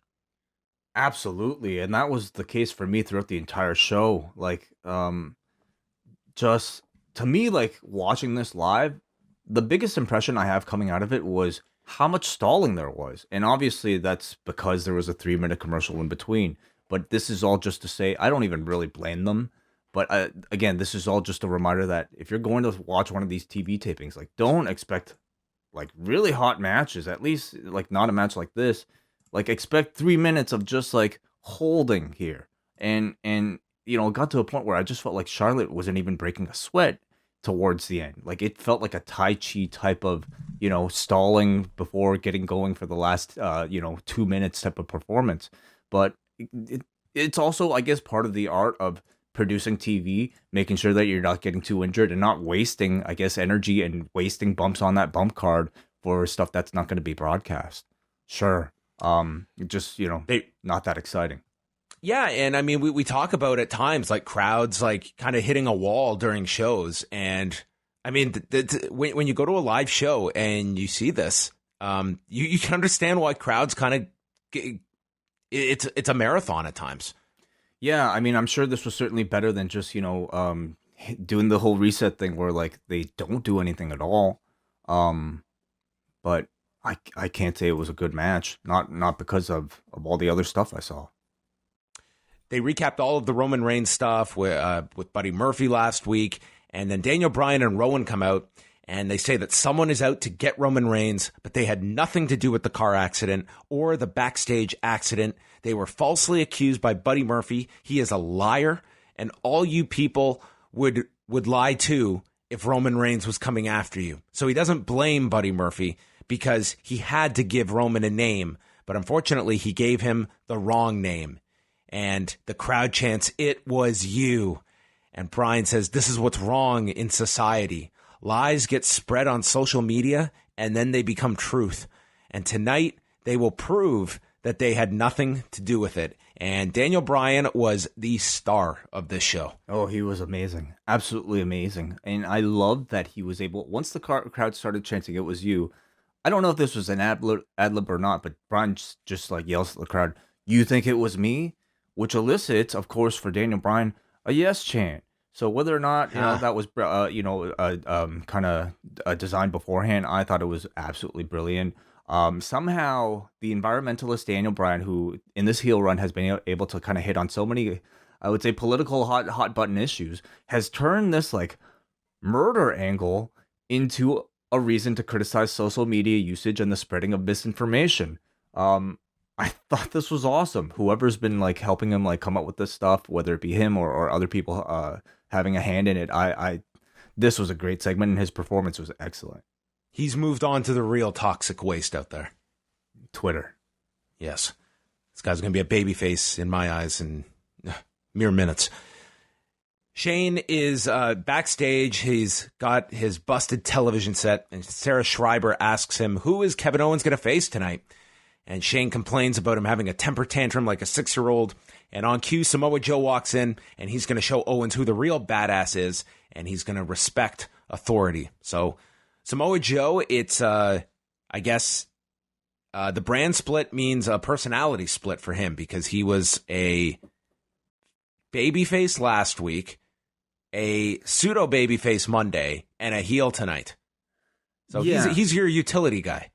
Absolutely, and that was the case for me throughout the entire show. Like, just to me, like, watching this live, the biggest impression I have coming out of it was how much stalling there was. And obviously that's because there was a 3-minute commercial in between. But this is all just to say, I don't even really blame them. But again, this is all just a reminder that if you're going to watch one of these TV tapings, like, don't expect like really hot matches, at least like not a match like this. Like, expect 3 minutes of just like holding here. And it got to a point where I just felt like Charlotte wasn't even breaking a sweat towards the end. Like, it felt like a Tai Chi type of, stalling before getting going for the last 2 minutes type of performance. But it's also, I guess, part of the art of producing TV, making sure that you're not getting too injured and not wasting, I guess, energy and wasting bumps on that bump card for stuff that's not going to be broadcast. Sure. Just, not that exciting. Yeah, and I mean, we talk about at times like crowds like kind of hitting a wall during shows, and I mean, when you go to a live show and you see this, you can understand why crowds kind of it's a marathon at times. Yeah, I mean, I'm sure this was certainly better than just, doing the whole reset thing where, like, they don't do anything at all. But I can't say it was a good match, not because of all the other stuff I saw. They recapped all of the Roman Reigns stuff with Buddy Murphy last week, and then Daniel Bryan and Rowan come out, and they say that someone is out to get Roman Reigns, but they had nothing to do with the car accident or the backstage accident. They were falsely accused by Buddy Murphy. He is a liar, and all you people would lie too if Roman Reigns was coming after you. So he doesn't blame Buddy Murphy because he had to give Roman a name, but unfortunately he gave him the wrong name. And the crowd chants, "It was you." And Bryan says, "This is what's wrong in society. Lies get spread on social media, and then they become truth. And tonight, they will prove that they had nothing to do with it." And Daniel Bryan was the star of this show. Oh, he was amazing. Absolutely amazing. And I loved that he was able, once the crowd started chanting, "It was you." I don't know if this was an ad-lib or not, but Bryan just like yells at the crowd, "You think it was me?" Which elicits, of course, for Daniel Bryan, a yes chant. So whether or not that was kind of designed beforehand, I thought it was absolutely brilliant. Somehow the environmentalist Daniel Bryan, who in this heel run has been able to kind of hit on so many, I would say, political hot button issues, has turned this like murder angle into a reason to criticize social media usage and the spreading of misinformation. I thought this was awesome. Whoever's been like helping him like come up with this stuff, whether it be him or other people having a hand in it, this was a great segment, and his performance was excellent. He's moved on to the real toxic waste out there. Twitter. Yes. This guy's going to be a babyface in my eyes in mere minutes. Shane is backstage. He's got his busted television set, and Sarah Schreiber asks him, who is Kevin Owens going to face tonight? And Shane complains about him having a temper tantrum like a 6-year-old. And on cue, Samoa Joe walks in, and he's going to show Owens who the real badass is, and he's going to respect authority. So Samoa Joe, it's, I guess, the brand split means a personality split for him, because he was a babyface last week, a pseudo babyface Monday, and a heel tonight. So yeah, he's your utility guy.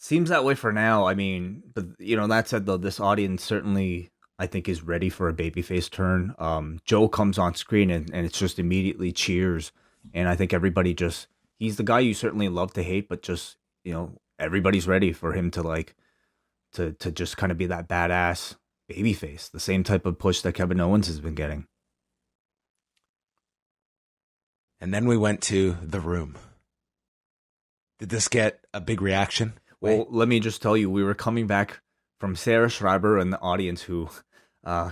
Seems that way for now. I mean, but that said, though, this audience certainly, I think, is ready for a babyface turn. Joe comes on screen and it's just immediately cheers. And I think everybody he's the guy you certainly love to hate, but just, everybody's ready for him to like, to just kind of be that badass babyface. The same type of push that Kevin Owens has been getting. And then we went to the room. Did this get a big reaction? Well, let me just tell you, we were coming back from Sarah Schreiber and the audience, who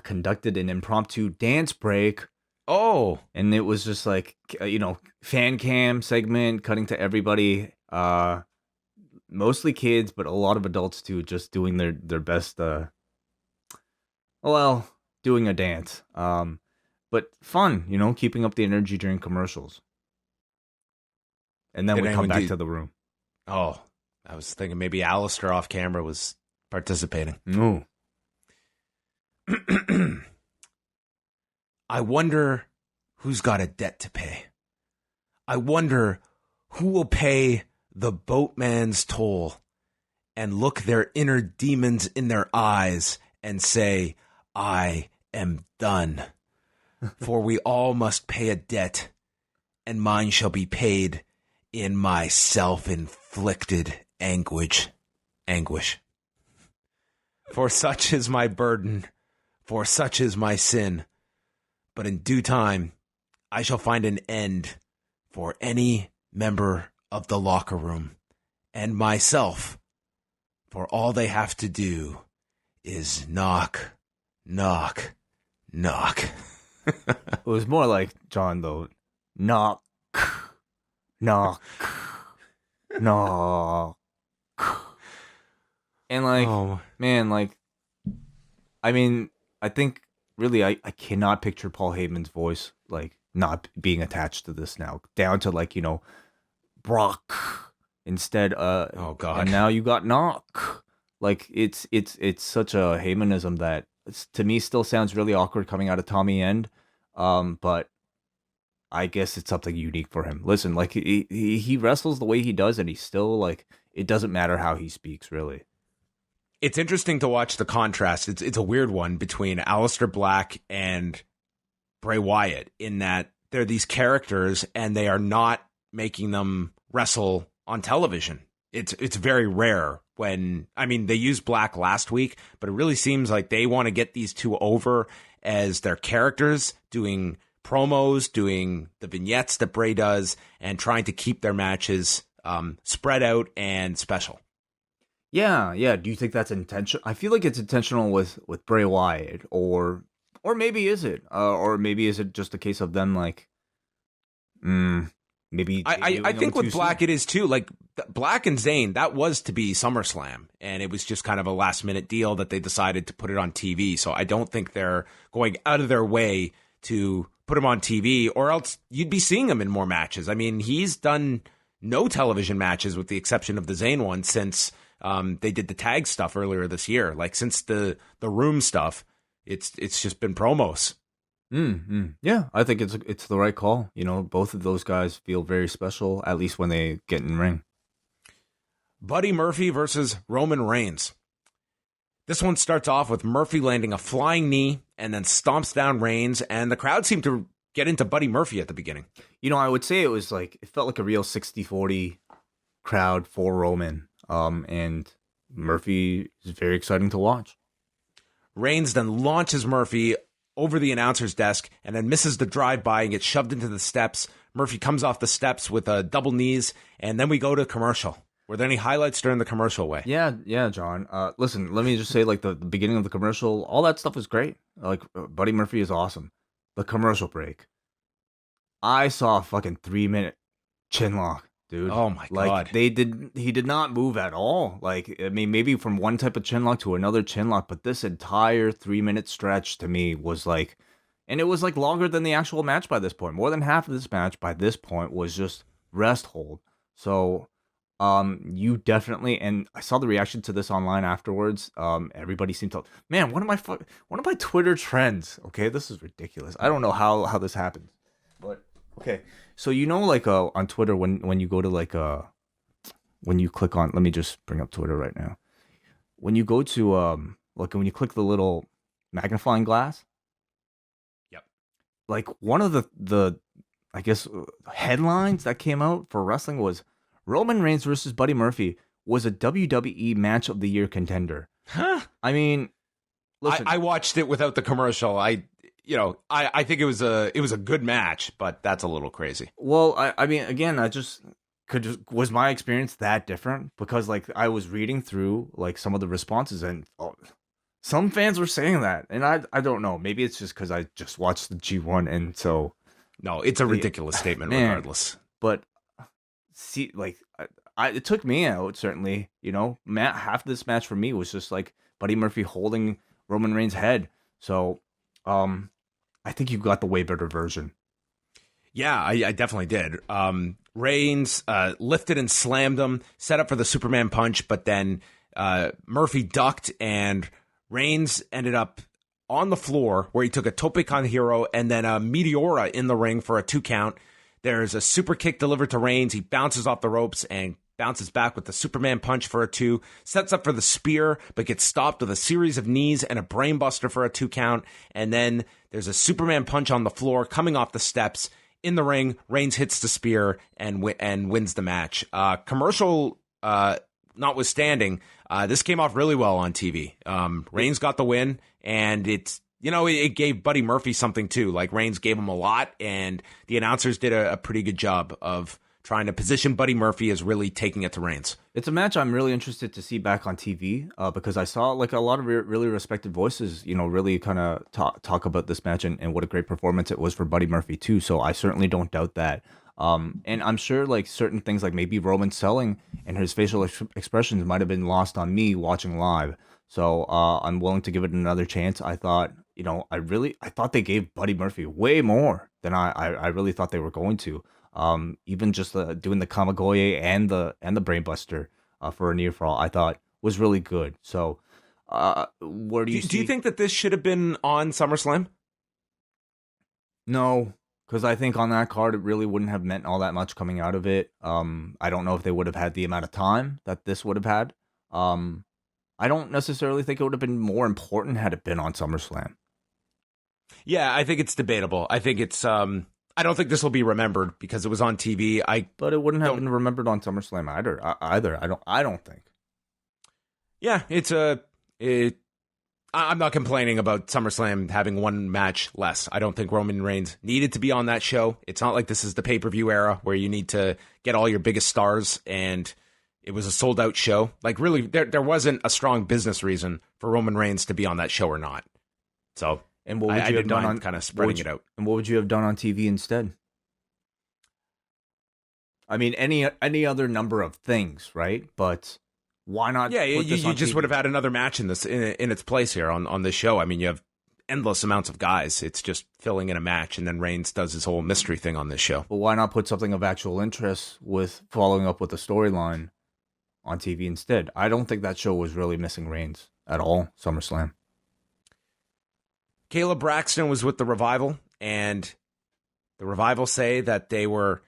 conducted an impromptu dance break. Oh. And it was just like, fan cam segment, cutting to everybody, mostly kids, but a lot of adults too, just doing their best, doing a dance. But fun, keeping up the energy during commercials. And then we come back to the room. Oh, I was thinking maybe Alistair off camera was participating. No. I wonder who's got a debt to pay. I wonder who will pay the boatman's toll and look their inner demons in their eyes and say, I am done. For we all must pay a debt, and mine shall be paid in my self-inflicted anguish. For such is my burden, for such is my sin. But in due time, I shall find an end for any member of the locker room and myself, for all they have to do is knock, knock, knock. It was more like John, though. Knock, knock, knock. And like, man, like, I mean, I think really I cannot picture Paul Heyman's voice like not being attached to this now, down to like, Brock instead. Oh God! And now you got knock. Like it's such a Heymanism that to me still sounds really awkward coming out of Tommy End. But I guess it's something unique for him. Listen, like he wrestles the way he does, and he's still like, it doesn't matter how he speaks, really. It's interesting to watch the contrast. It's a weird one between Alistair Black and Bray Wyatt in that they're these characters and they are not making them wrestle on television. It's very rare when, I mean, they used Black last week, but it really seems like they want to get these two over as their characters, doing promos, doing the vignettes that Bray does, and trying to keep their matches spread out and special. Yeah. Do you think that's intentional? I feel like it's intentional with Bray Wyatt, or maybe is it? Or maybe is it just a case of them like, maybe. I think with Black it is too. Like Black and Zayn, that was to be SummerSlam, and it was just kind of a last minute deal that they decided to put it on TV. So I don't think they're going out of their way to put him on TV, or else you'd be seeing him in more matches. I mean, he's done no television matches with the exception of the Zayn one since they did the tag stuff earlier this year. Like since the room stuff, it's just been promos. Yeah, I think it's the right call. Both of those guys feel very special, at least when they get in ring. Buddy Murphy versus Roman Reigns. This one starts off with Murphy landing a flying knee and then stomps down Reigns, and the crowd seemed to get into Buddy Murphy at the beginning. I would say it felt like a real 60-40 crowd for Roman. And Murphy is very exciting to watch. Reigns then launches Murphy over the announcer's desk and then misses the drive-by and gets shoved into the steps. Murphy comes off the steps with double knees, and then we go to commercial. Were there any highlights during the commercial, Way? Yeah, John. Listen, let me just say, like, the beginning of the commercial, all that stuff was great. Like, Buddy Murphy is awesome. The commercial break, I saw a fucking 3-minute chin lock, dude. Oh my God. Like, he did not move at all. Like, I mean, maybe from one type of chin lock to another chin lock, but this entire 3-minute stretch to me was like, and it was like longer than the actual match by this point. More than half of this match by this point was just rest hold. So, you definitely, and I saw the reaction to this online afterwards. Everybody seemed to, man, one of my Twitter trends. Okay, this is ridiculous. I don't know how this happened, but okay. So like on Twitter when you go to like when you click on, let me just bring up Twitter right now. When you go to when you click the little magnifying glass. Yep. Like one of the I guess headlines that came out for wrestling was Roman Reigns versus Buddy Murphy was a WWE Match of the Year contender. Huh? I mean, listen, I watched it without the commercial. I think it was a good match, but that's a little crazy. Well, I mean, again, was my experience that different? Because like I was reading through like some of the responses, and some fans were saying that, and I don't know. Maybe it's just because I just watched the G1, and so no, it's a ridiculous statement, man, regardless. But see, like it took me out certainly. Half this match for me was just like Buddy Murphy holding Roman Reigns' head. So, I think you got the way better version. Yeah, I definitely did. Reigns lifted and slammed him, set up for the Superman punch, but then Murphy ducked, and Reigns ended up on the floor where he took a tope con hero and then a Meteora in the ring for a 2 count. There's a super kick delivered to Reigns. He bounces off the ropes and bounces back with the Superman punch for a 2, sets up for the spear, but gets stopped with a series of knees and a brainbuster for a 2 count. And then There's a Superman punch on the floor coming off the steps. In the ring, Reigns hits the spear and wins the match. Commercial notwithstanding, this came off really well on TV. Reigns got the win, and it gave Buddy Murphy something too. Like, Reigns gave him a lot, and the announcers did a pretty good job of trying to position Buddy Murphy as really taking it to Reigns. It's a match I'm really interested to see back on TV because I saw like a lot of really respected voices, really kind of talk about this match and what a great performance it was for Buddy Murphy too. So I certainly don't doubt that. And I'm sure like certain things like maybe Roman selling and his facial expressions might have been lost on me watching live. So I'm willing to give it another chance. I thought, I thought they gave Buddy Murphy way more than I really thought they were going to. Even just doing the Kamigoye and the Brainbuster for a near fall, I thought was really good. So, where do you think that this should have been on SummerSlam? No, because I think on that card it really wouldn't have meant all that much coming out of it. I don't know if they would have had the amount of time that this would have had. I don't necessarily think it would have been more important had it been on SummerSlam. Yeah, I think it's debatable. I think it's I don't think this will be remembered because it was on TV. But it wouldn't have been remembered on SummerSlam either. I don't think. Yeah, I'm not complaining about SummerSlam having one match less. I don't think Roman Reigns needed to be on that show. It's not like this is the pay-per-view era where you need to get all your biggest stars, and it was a sold-out show. Like, really, there wasn't a strong business reason for Roman Reigns to be on that show or not. So, and what would you have done on kind of spreading it out? And what would you have done on TV instead? I mean, any other number of things, right? But why not? Yeah, you just TV? would have had another match in its place here on this show. I mean, you have endless amounts of guys. It's just filling in a match, and then Reigns does his whole mystery thing on this show. But why not put something of actual interest with following up with the storyline on TV instead? I don't think that show was really missing Reigns at all. SummerSlam. Kayla Braxton was with the Revival, and the Revival say that they were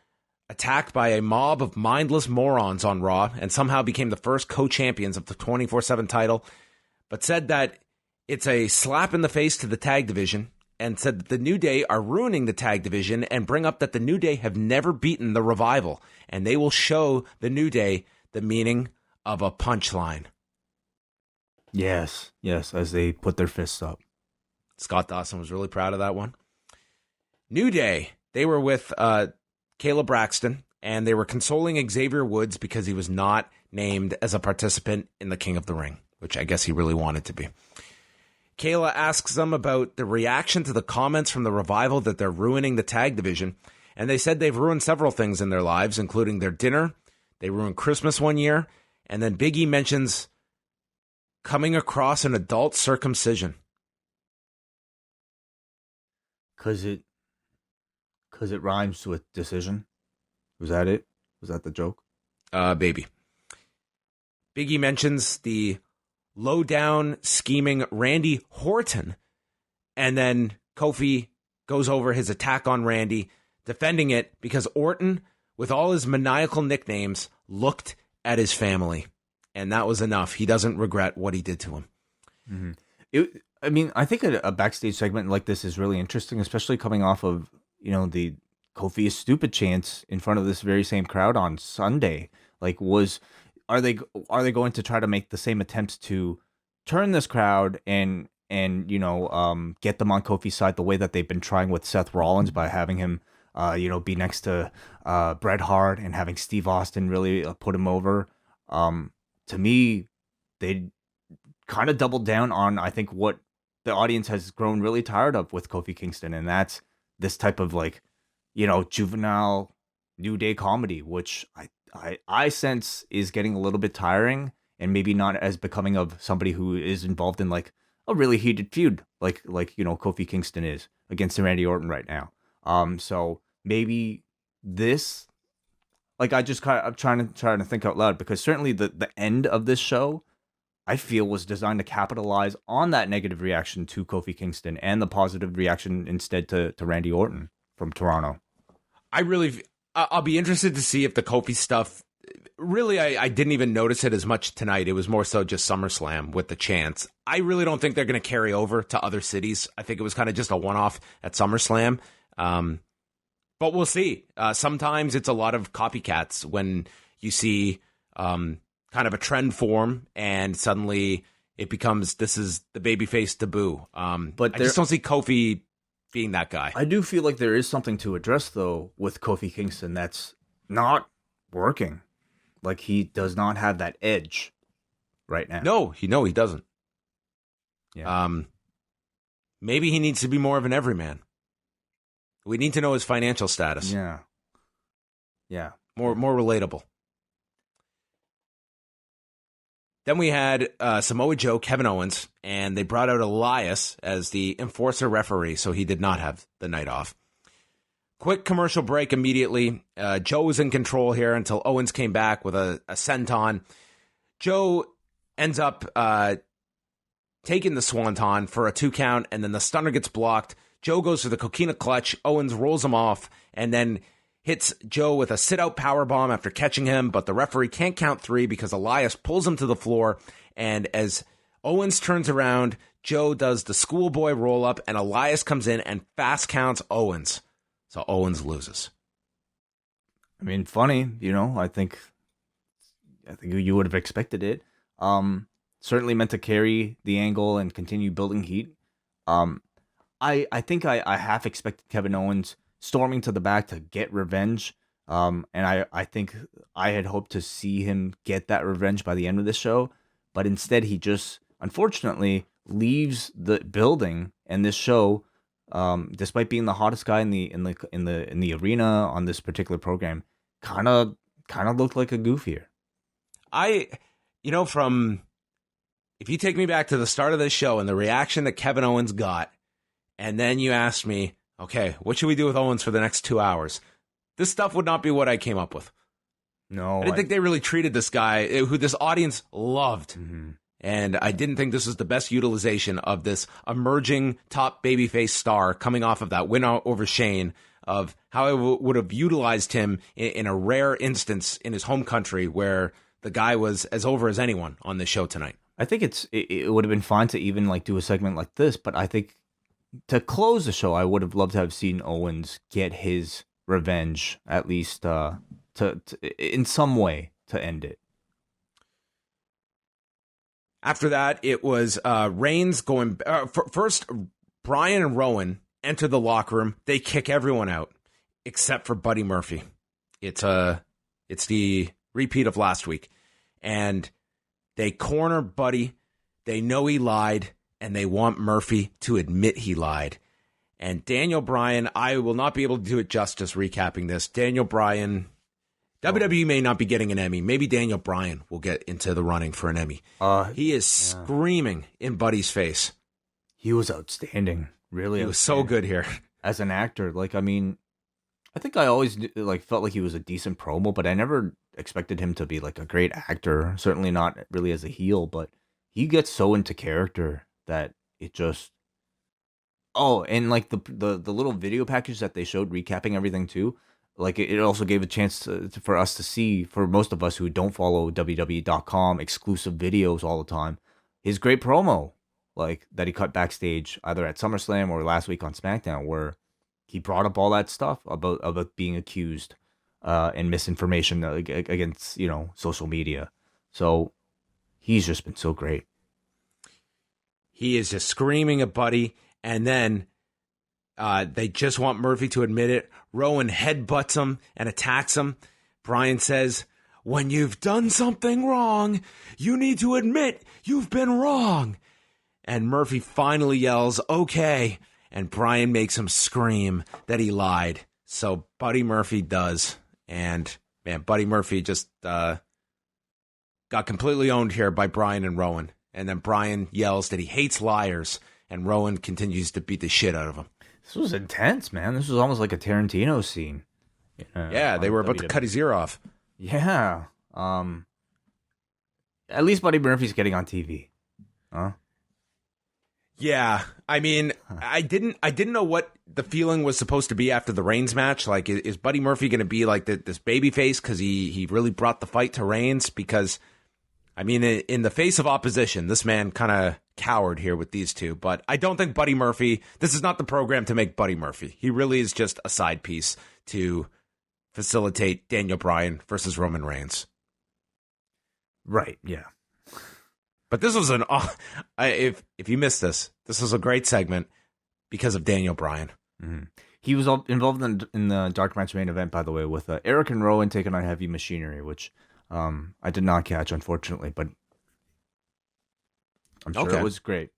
attacked by a mob of mindless morons on Raw and somehow became the first co-champions of the 24/7 title, but said that it's a slap in the face to the tag division, and said that the New Day are ruining the tag division, and bring up that the New Day have never beaten the Revival, and they will show the New Day the meaning of a punchline. Yes, as they put their fists up. Scott Dawson was really proud of that one. New Day, they were with Kayla Braxton, and they were consoling Xavier Woods because he was not named as a participant in the King of the Ring, which I guess he really wanted to be. Kayla asks them about the reaction to the comments from the Revival that they're ruining the tag division, and they said they've ruined several things in their lives, including their dinner. They ruined Christmas one year, and then Big E mentions coming across an adult circumcision. Because it rhymes with decision. Was that it? Was that the joke? Baby. Big E mentions the low-down, scheming Randy Orton, and then Kofi goes over his attack on Randy, defending it because Orton, with all his maniacal nicknames, looked at his family, and that was enough. He doesn't regret what he did to him. Mm-hmm. I think a backstage segment like this is really interesting, especially coming off of, the Kofi is stupid chants in front of this very same crowd on Sunday. Like, are they going to try to make the same attempts to turn this crowd and get them on Kofi's side the way that they've been trying with Seth Rollins by having him be next to Bret Hart and having Steve Austin really put him over? To me, they kind of doubled down on, I think, what the audience has grown really tired of with Kofi Kingston, and that's this type of juvenile New Day comedy, which I sense is getting a little bit tiring and maybe not as becoming of somebody who is involved in like a really heated feud like Kofi Kingston is against Randy Orton right now. So maybe this, I'm trying to think out loud, because certainly the end of this show, I feel, was designed to capitalize on that negative reaction to Kofi Kingston and the positive reaction instead to Randy Orton from Toronto. I'll be interested to see if the Kofi stuff really, I didn't even notice it as much tonight. It was more so just SummerSlam with the chants. I really don't think they're going to carry over to other cities. I think it was kind of just a one-off at SummerSlam. But we'll see. Sometimes it's a lot of copycats when you see kind of a trend form and suddenly it becomes, this is the babyface taboo. But I just don't see Kofi being that guy. I do feel like there is something to address, though, with Kofi Kingston that's not working. Like, he does not have that edge right now. No, he doesn't. Yeah. Maybe he needs to be more of an everyman. We need to know his financial status. Yeah. More relatable. Then we had Samoa Joe, Kevin Owens, and they brought out Elias as the enforcer referee, so he did not have the night off. Quick commercial break immediately. Joe was in control here until Owens came back with a senton. Joe ends up taking the swanton for a 2 count, and then the stunner gets blocked. Joe goes for the coquina clutch. Owens rolls him off and then hits Joe with a sit-out powerbomb after catching him, but the referee can't count 3 because Elias pulls him to the floor, and as Owens turns around, Joe does the schoolboy roll-up, and Elias comes in and fast counts Owens. So Owens loses. I mean, funny, I think you would have expected it. Certainly meant to carry the angle and continue building heat. I think I half expected Kevin Owens storming to the back to get revenge. And I think I had hoped to see him get that revenge by the end of the show. But instead, he just, unfortunately, leaves the building and this show, despite being the hottest guy in the arena on this particular program, kind of looked like a goof here. If you take me back to the start of this show and the reaction that Kevin Owens got, and then you asked me, okay, what should we do with Owens for the next 2 hours? This stuff would not be what I came up with. No. I didn't think they really treated this guy, who this audience loved. Mm-hmm. And I didn't think this was the best utilization of this emerging top babyface star coming off of that win over Shane, of how I would have utilized him in a rare instance in his home country where the guy was as over as anyone on this show tonight. I think it would have been fine to even do a segment like this, but I think to close the show, I would have loved to have seen Owens get his revenge, at least to in some way to end it. After that, it was Reigns going... first, Bryan and Rowan enter the locker room. They kick everyone out, except for Buddy Murphy. It's the repeat of last week. And they corner Buddy. They know he lied, and they want Murphy to admit he lied. And Daniel Bryan, I will not be able to do it justice recapping this. Daniel Bryan... WWE may not be getting an Emmy. Maybe Daniel Bryan will get into the running for an Emmy. He is screaming in Buddy's face. He was outstanding. Really, he was so good here as an actor. I think I always felt like he was a decent promo, but I never expected him to be a great actor. Certainly not really as a heel, but he gets so into character that it just. Oh, and the little video package that they showed recapping everything too. It also gave a chance for us to see, for most of us who don't follow WWE.com exclusive videos all the time, his great promo, that he cut backstage either at SummerSlam or last week on SmackDown, where he brought up all that stuff about being accused and misinformation against, social media. So he's just been so great. He is just screaming at Buddy, and then they just want Murphy to admit it. Rowan headbutts him and attacks him. Bryan says, when you've done something wrong, you need to admit you've been wrong. And Murphy finally yells, okay. And Bryan makes him scream that he lied. So Buddy Murphy does. And, man, Buddy Murphy just got completely owned here by Bryan and Rowan. And then Bryan yells that he hates liars. And Rowan continues to beat the shit out of him. This was intense, man. This was almost like a Tarantino scene. Yeah, they were about to cut his ear off. Yeah. At least Buddy Murphy's getting on TV. Huh? Yeah, I mean, I didn't know what the feeling was supposed to be after the Reigns match. Like, is Buddy Murphy going to be like this baby face because he really brought the fight to Reigns? Because, I mean, in the face of opposition, this man kind of cowered here with these two. But I don't think Buddy Murphy, this is not the program to make Buddy Murphy. He really is just a side piece to facilitate Daniel Bryan versus Roman Reigns. Right, yeah. But this was if you missed this was a great segment because of Daniel Bryan. Mm-hmm. He was involved in the dark match main event, by the way, with Eric and Rowan taking on Heavy Machinery, which I did not catch, unfortunately, but I'm sure it was great.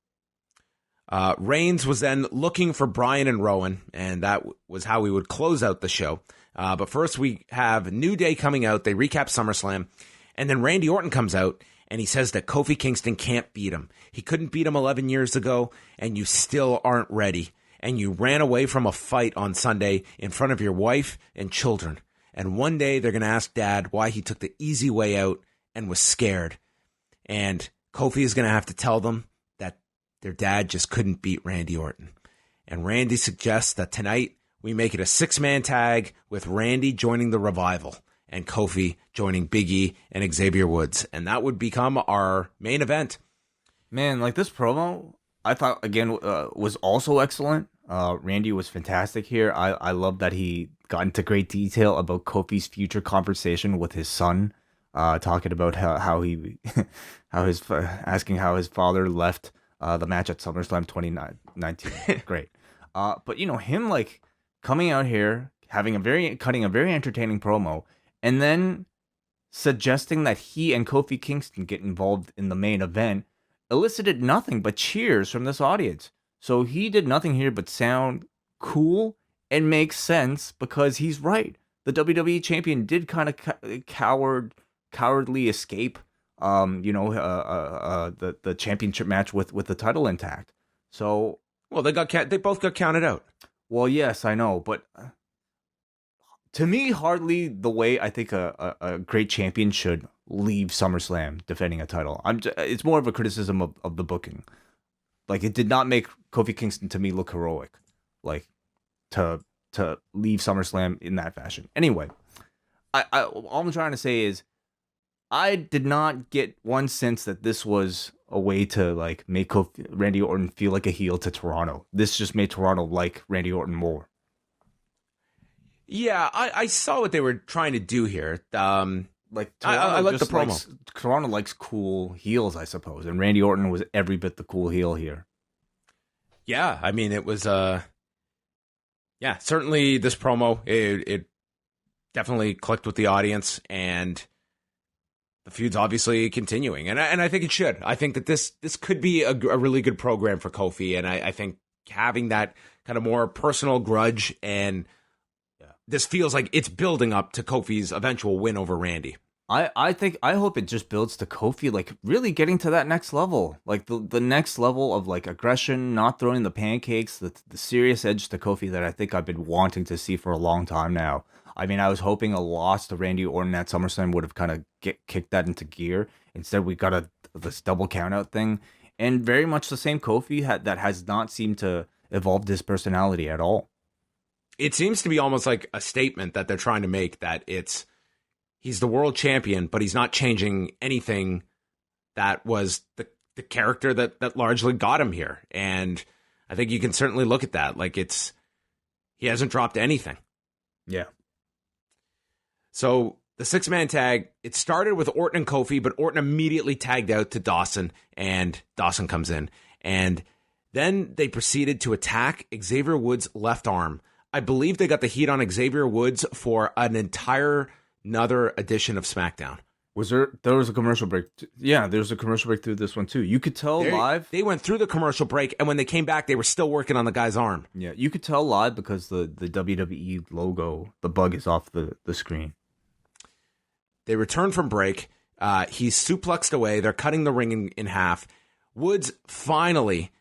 Reigns was then looking for Bryan and Rowan, and that was how we would close out the show. But first, we have New Day coming out. They recap SummerSlam, and then Randy Orton comes out. And he says that Kofi Kingston can't beat him. He couldn't beat him 11 years ago, and you still aren't ready. And you ran away from a fight on Sunday in front of your wife and children. And one day they're going to ask Dad why he took the easy way out and was scared. And Kofi is going to have to tell them that their dad just couldn't beat Randy Orton. And Randy suggests that tonight we make it a 6-man tag with Randy joining the Revival and Kofi joining Big E and Xavier Woods. And that would become our main event. Man, like this promo, I thought, again, was also excellent. Randy was fantastic here. I love that he got into great detail about Kofi's future conversation with his son, talking about asking how his father left the match at SummerSlam 2019. Great. But, him, like, coming out here, cutting a very entertaining promo, and then suggesting that he and Kofi Kingston get involved in the main event elicited nothing but cheers from this audience. So he did nothing here but sound cool and make sense because he's right. The WWE champion did kind of cowardly escape, the championship match with the title intact. So, well, they both got counted out. Well, yes, I know, but to me, hardly the way I think a great champion should leave SummerSlam defending a title. It's more of a criticism of the booking. Like, it did not make Kofi Kingston to me look heroic, like to leave SummerSlam in that fashion. Anyway, all I'm trying to say is I did not get one sense that this was a way to like make Randy Orton feel like a heel to Toronto. This just made Toronto like Randy Orton more. Yeah, I saw what they were trying to do here. Like I like the promo. Toronto likes cool heels, I suppose, and Randy Orton was every bit the cool heel here. Yeah, I mean it was certainly this promo it definitely clicked with the audience, and the feud's obviously continuing, and I think it should. I think that this could be a really good program for Kofi, and I think having that kind of more personal grudge and this feels like it's building up to Kofi's eventual win over Randy. I hope it just builds to Kofi, like, really getting to that next level. Like, the next level of, like, aggression, not throwing the pancakes, the serious edge to Kofi that I think I've been wanting to see for a long time now. I mean, I was hoping a loss to Randy Orton at SummerSlam would have kind of kicked that into gear. Instead, we got this double countout thing. And very much the same Kofi that has not seemed to evolve his personality at all. It seems to be almost like a statement that they're trying to make that he's the world champion, but he's not changing anything that was the character that largely got him here. And I think you can certainly look at that. Like he hasn't dropped anything. Yeah. So the 6-man tag, it started with Orton and Kofi, but Orton immediately tagged out to Dawson, and Dawson comes in. And then they proceeded to attack Xavier Woods' left arm. I believe they got the heat on Xavier Woods for another edition of SmackDown. There was a commercial break? Yeah, there was a commercial break through this one too. You could tell live. They went through the commercial break, and when they came back, they were still working on the guy's arm. Yeah, you could tell live because the WWE logo, the bug is off the screen. They return from break. He's suplexed away. They're cutting the ring in half. Woods finally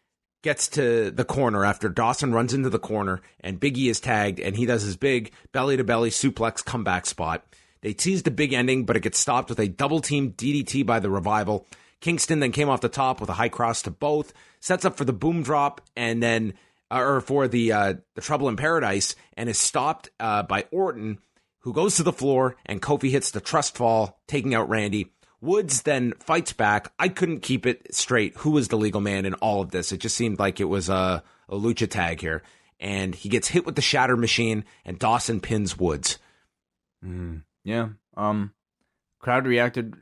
gets to the corner after Dawson runs into the corner, and Big E is tagged, and he does his big belly-to-belly suplex comeback spot. They tease the big ending, but it gets stopped with a double-team DDT by the Revival. Kingston then came off the top with a high cross to both, sets up for the boom drop, and then or for the Trouble in Paradise, and is stopped by Orton, who goes to the floor, and Kofi hits the trust fall, taking out Randy. Woods then fights back. I couldn't keep it straight. Who was the legal man in all of this? It just seemed like it was a lucha tag here. And he gets hit with the shatter machine, and Dawson pins Woods. Yeah. Crowd reacted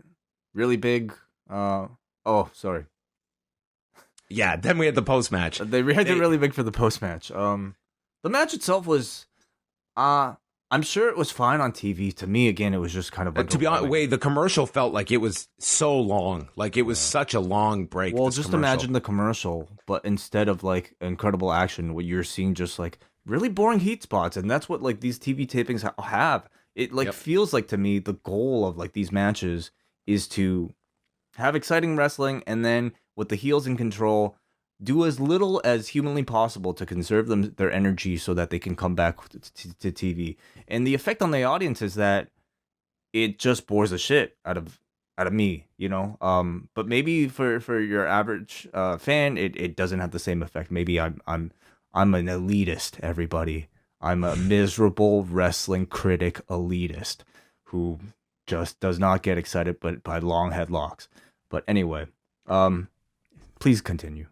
really big. Sorry. Yeah, then we had the post-match. They reacted really big for the post-match. The match itself was... I'm sure it was fine on TV. To me, again, it was just kind of like... To be honest, the commercial felt like it was so long. Like, it was such a long break. Well, just imagine the commercial, but instead of, like, incredible action, what you're seeing just, like, really boring heat spots. And that's what, like, these TV tapings have. It, like, feels like, to me, the goal of, like, these matches is to have exciting wrestling, and then, with the heels in control... do as little as humanly possible to conserve their energy so that they can come back to TV. And the effect on the audience is that it just bores the shit out of me, you know? But maybe for your average fan, it doesn't have the same effect. Maybe I'm an elitist, everybody. I'm a miserable wrestling critic elitist who just does not get excited by long headlocks. But anyway, please continue.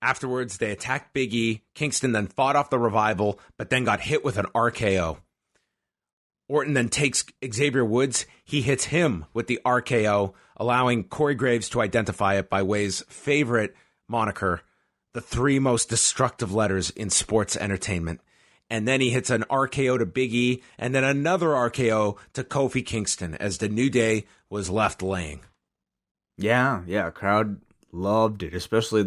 Afterwards, they attacked Big E. Kingston then fought off the Revival, but then got hit with an RKO. Orton then takes Xavier Woods. He hits him with the RKO, allowing Corey Graves to identify it by Wai's favorite moniker, the 3 most destructive letters in sports entertainment. And then he hits an RKO to Big E, and then another RKO to Kofi Kingston as the New Day was left laying. Yeah, crowd loved it, especially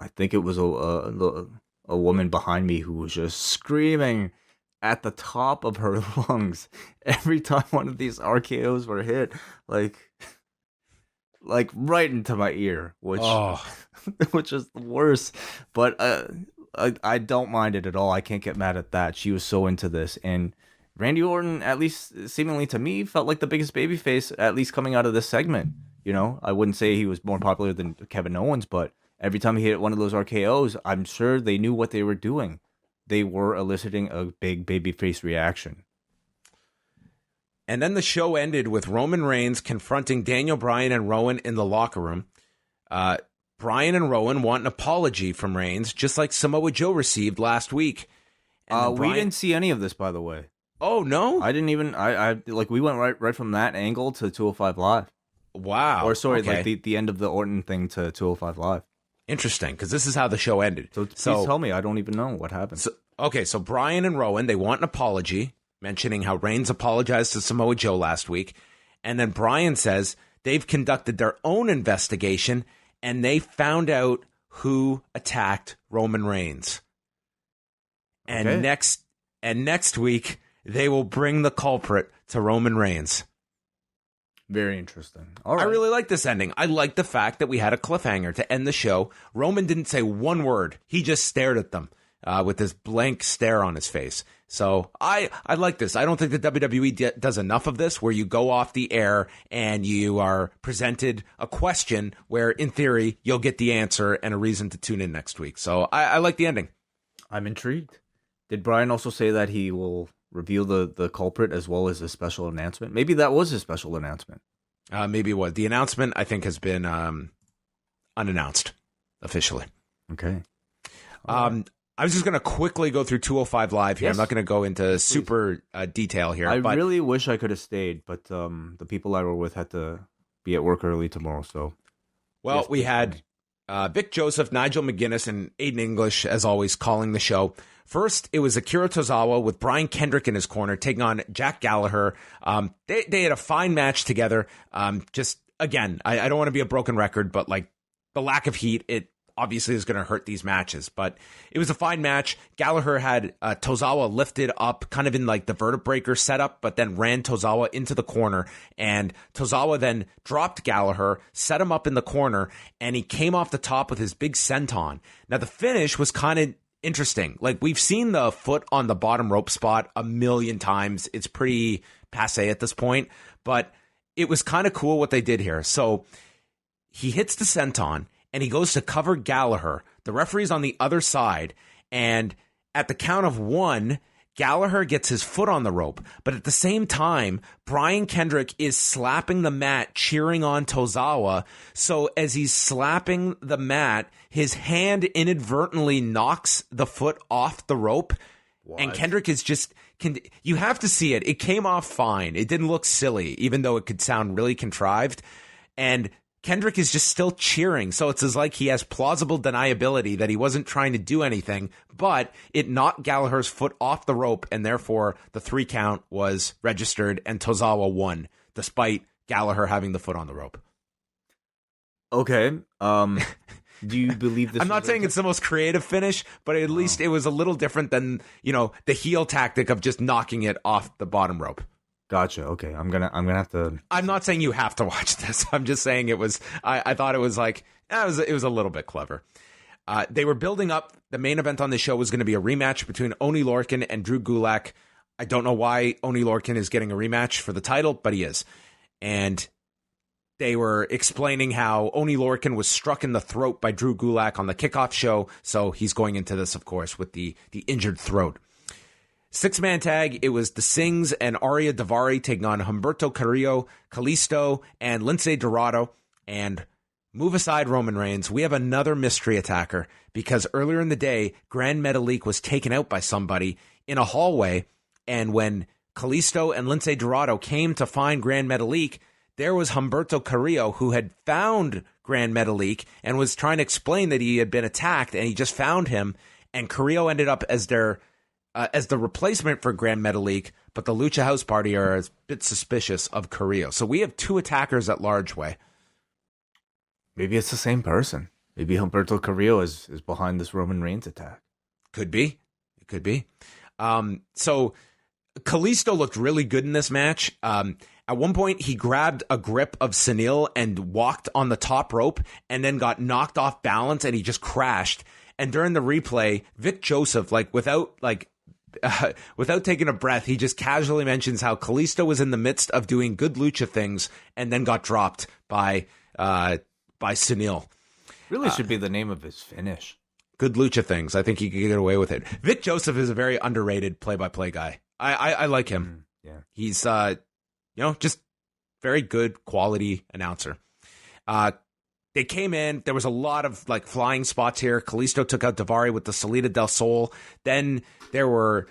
I think it was a woman behind me who was just screaming at the top of her lungs every time one of these RKOs were hit, like right into my ear, which is the worst. But I don't mind it at all. I can't get mad at that. She was so into this, and Randy Orton, at least seemingly to me, felt like the biggest babyface, at least coming out of this segment. You know, I wouldn't say he was more popular than Kevin Owens, but every time he hit one of those RKOs, I'm sure they knew what they were doing. They were eliciting a big babyface reaction. And then the show ended with Roman Reigns confronting Daniel Bryan and Rowan in the locker room. Bryan and Rowan want an apology from Reigns, just like Samoa Joe received last week. We didn't see any of this, by the way. Oh, no? I didn't even... we went right from that angle to 205 Live. Wow. Or sorry, okay. like the end of the Orton thing to 205 Live. Interesting, because this is how the show ended. So please tell me. I don't even know what happened. So Bryan and Rowan, they want an apology, mentioning how Reigns apologized to Samoa Joe last week. And then Bryan says they've conducted their own investigation, and they found out who attacked Roman Reigns. And next week, they will bring the culprit to Roman Reigns. Very interesting. All right. I really like this ending. I like the fact that we had a cliffhanger to end the show. Roman didn't say one word. He just stared at them with this blank stare on his face. So I like this. I don't think the WWE does enough of this, where you go off the air and you are presented a question where, in theory, you'll get the answer and a reason to tune in next week. So I like the ending. I'm intrigued. Did Bryan also say that he will reveal the culprit as well as a special announcement? Maybe that was his special announcement. Maybe it was. The announcement, I think, has been unannounced officially. Okay. I was just going to quickly go through 205 Live here. Yes. I'm not going to go into super detail here. I really wish I could have stayed, but the people I were with had to be at work early tomorrow. So, well, we had Vic Joseph, Nigel McGuinness, and Aiden English, as always, calling the show. First, it was Akira Tozawa with Brian Kendrick in his corner, taking on Jack Gallagher. They had a fine match together. Just, again, I don't want to be a broken record, but like the lack of heat, it obviously is going to hurt these matches. But it was a fine match. Gallagher had Tozawa lifted up kind of in like the vertebraker setup, but then ran Tozawa into the corner. And Tozawa then dropped Gallagher, set him up in the corner, and he came off the top with his big senton. Now, the finish was kind of interesting. Like, we've seen the foot on the bottom rope spot a million times. It's pretty passe at this point, but it was kind of cool what they did here. So he hits the senton, and he goes to cover Gallagher. The referee's on the other side, and at the count of 1, Gallagher gets his foot on the rope, but at the same time, Brian Kendrick is slapping the mat, cheering on Tozawa. So as he's slapping the mat, his hand inadvertently knocks the foot off the rope. What? And Kendrick is just, you have to see it. It came off fine. It didn't look silly, even though it could sound really contrived. And Kendrick is just still cheering. So it's as like he has plausible deniability that he wasn't trying to do anything, but it knocked Gallagher's foot off the rope, and therefore the 3 count was registered and Tozawa won, despite Gallagher having the foot on the rope. Okay. Do you believe this? I'm not saying it's the most creative finish, but at least it was a little different than, the heel tactic of just knocking it off the bottom rope. Gotcha. Okay, I'm gonna have to. I'm not saying you have to watch this. I'm just saying it was. I thought it was like it was a little bit clever. They were building up. The main event on the show was going to be a rematch between Oney Lorcan and Drew Gulak. I don't know why Oney Lorcan is getting a rematch for the title, but he is. And they were explaining how Oney Lorcan was struck in the throat by Drew Gulak on the kickoff show, so he's going into this, of course, with the injured throat. 6-man tag, it was the Sings and Arya Daivari taking on Humberto Carrillo, Kalisto, and Lince Dorado. And move aside Roman Reigns, we have another mystery attacker, because earlier in the day, Grand Metalik was taken out by somebody in a hallway, and when Kalisto and Lince Dorado came to find Grand Metalik, there was Humberto Carrillo, who had found Grand Metalik and was trying to explain that he had been attacked, and he just found him, and Carrillo ended up as the replacement for Grand Metalik, but the Lucha House Party are a bit suspicious of Carrillo. So we have 2 attackers at Large Way. Maybe it's the same person. Maybe Humberto Carrillo is behind this Roman Reigns attack. Could be. It could be. So Kalisto looked really good in this match. At one point, he grabbed a grip of Sunil and walked on the top rope and then got knocked off balance, and he just crashed. And during the replay, Vic Joseph, without taking a breath, he just casually mentions how Kalisto was in the midst of doing good lucha things and then got dropped by Sunil. Really should be the name of his finish. Good lucha things. I think he could get away with it. Vic Joseph is a very underrated play-by-play guy. I like him. Yeah, he's just very good quality announcer. They came in. There was a lot of flying spots here. Kalisto took out Daivari with the Salida del Sol. Then there were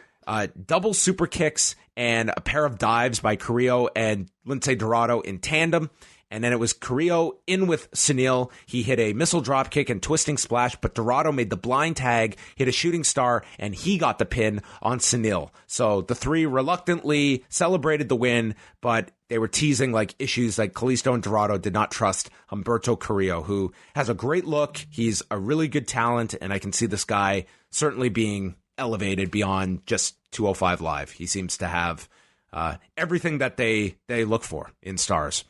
double super kicks and a pair of dives by Carrillo and Lince Dorado in tandem. And then it was Carrillo in with Sunil. He hit a missile drop kick and twisting splash, but Dorado made the blind tag, hit a shooting star, and he got the pin on Sunil. So the 3 reluctantly celebrated the win, but they were teasing issues like Kalisto and Dorado did not trust Humberto Carrillo, who has a great look. He's a really good talent, and I can see this guy certainly being elevated beyond just 205 Live. He seems to have everything that they look for in stars.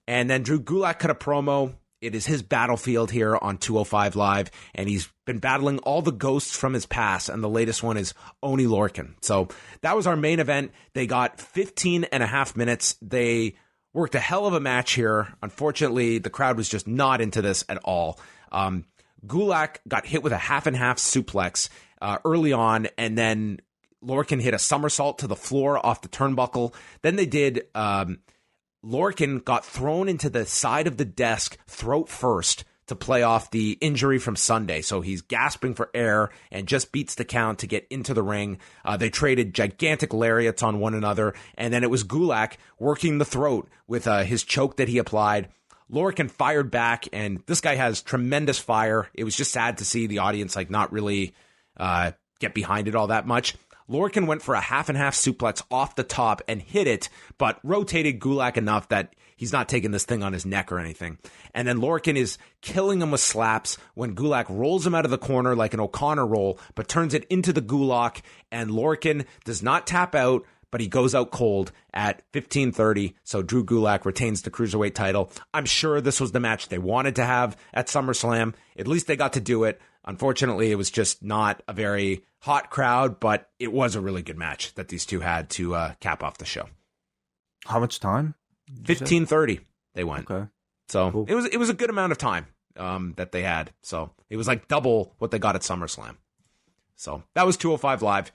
And then Drew Gulak cut a promo. It is his battlefield here on 205 Live, and he's been battling all the ghosts from his past, and the latest one is Oney Lorcan. So that was our main event. They got 15 and a half minutes. They worked a hell of a match here. Unfortunately, the crowd was just not into this at all. Gulak got hit with a half-and-half suplex early on, and then Lorcan hit a somersault to the floor off the turnbuckle. Then they did... Lorcan got thrown into the side of the desk, throat first, to play off the injury from Sunday. So he's gasping for air and just beats the count to get into the ring. They traded gigantic lariats on one another. And then it was Gulak working the throat with his choke that he applied. Lorcan fired back, and this guy has tremendous fire. It was just sad to see the audience not really get behind it all that much. Lorcan went for a half-and-half suplex off the top and hit it, but rotated Gulak enough that he's not taking this thing on his neck or anything. And then Lorcan is killing him with slaps when Gulak rolls him out of the corner like an O'Connor roll, but turns it into the Gulak, and Lorcan does not tap out, but he goes out cold at 15:30, so Drew Gulak retains the Cruiserweight title. I'm sure this was the match they wanted to have at SummerSlam. At least they got to do it. Unfortunately, it was just not a very hot crowd, but it was a really good match that these two had to cap off the show. How much time? 15:30 they went. Okay. So Cool. it was a good amount of time that they had. So it was like double what they got at SummerSlam. So that was 205 Live.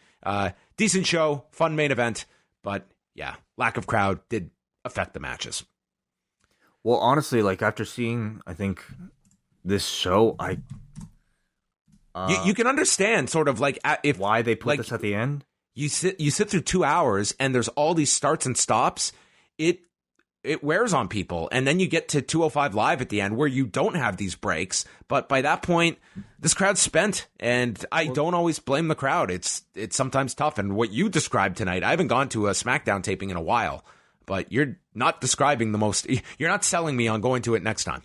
Decent show, fun main event, but yeah, lack of crowd did affect the matches. Well, honestly, like after seeing, I think this show, You can understand sort of like if why they put like, this at the end. You sit through 2 hours and there's all these starts and stops. It wears on people. And then you get to 205 Live at the end where you don't have these breaks. But by that point, this crowd's spent. And I don't always blame the crowd. It's sometimes tough. And what you described tonight, I haven't gone to a SmackDown taping in a while. But you're not describing you're not selling me on going to it next time.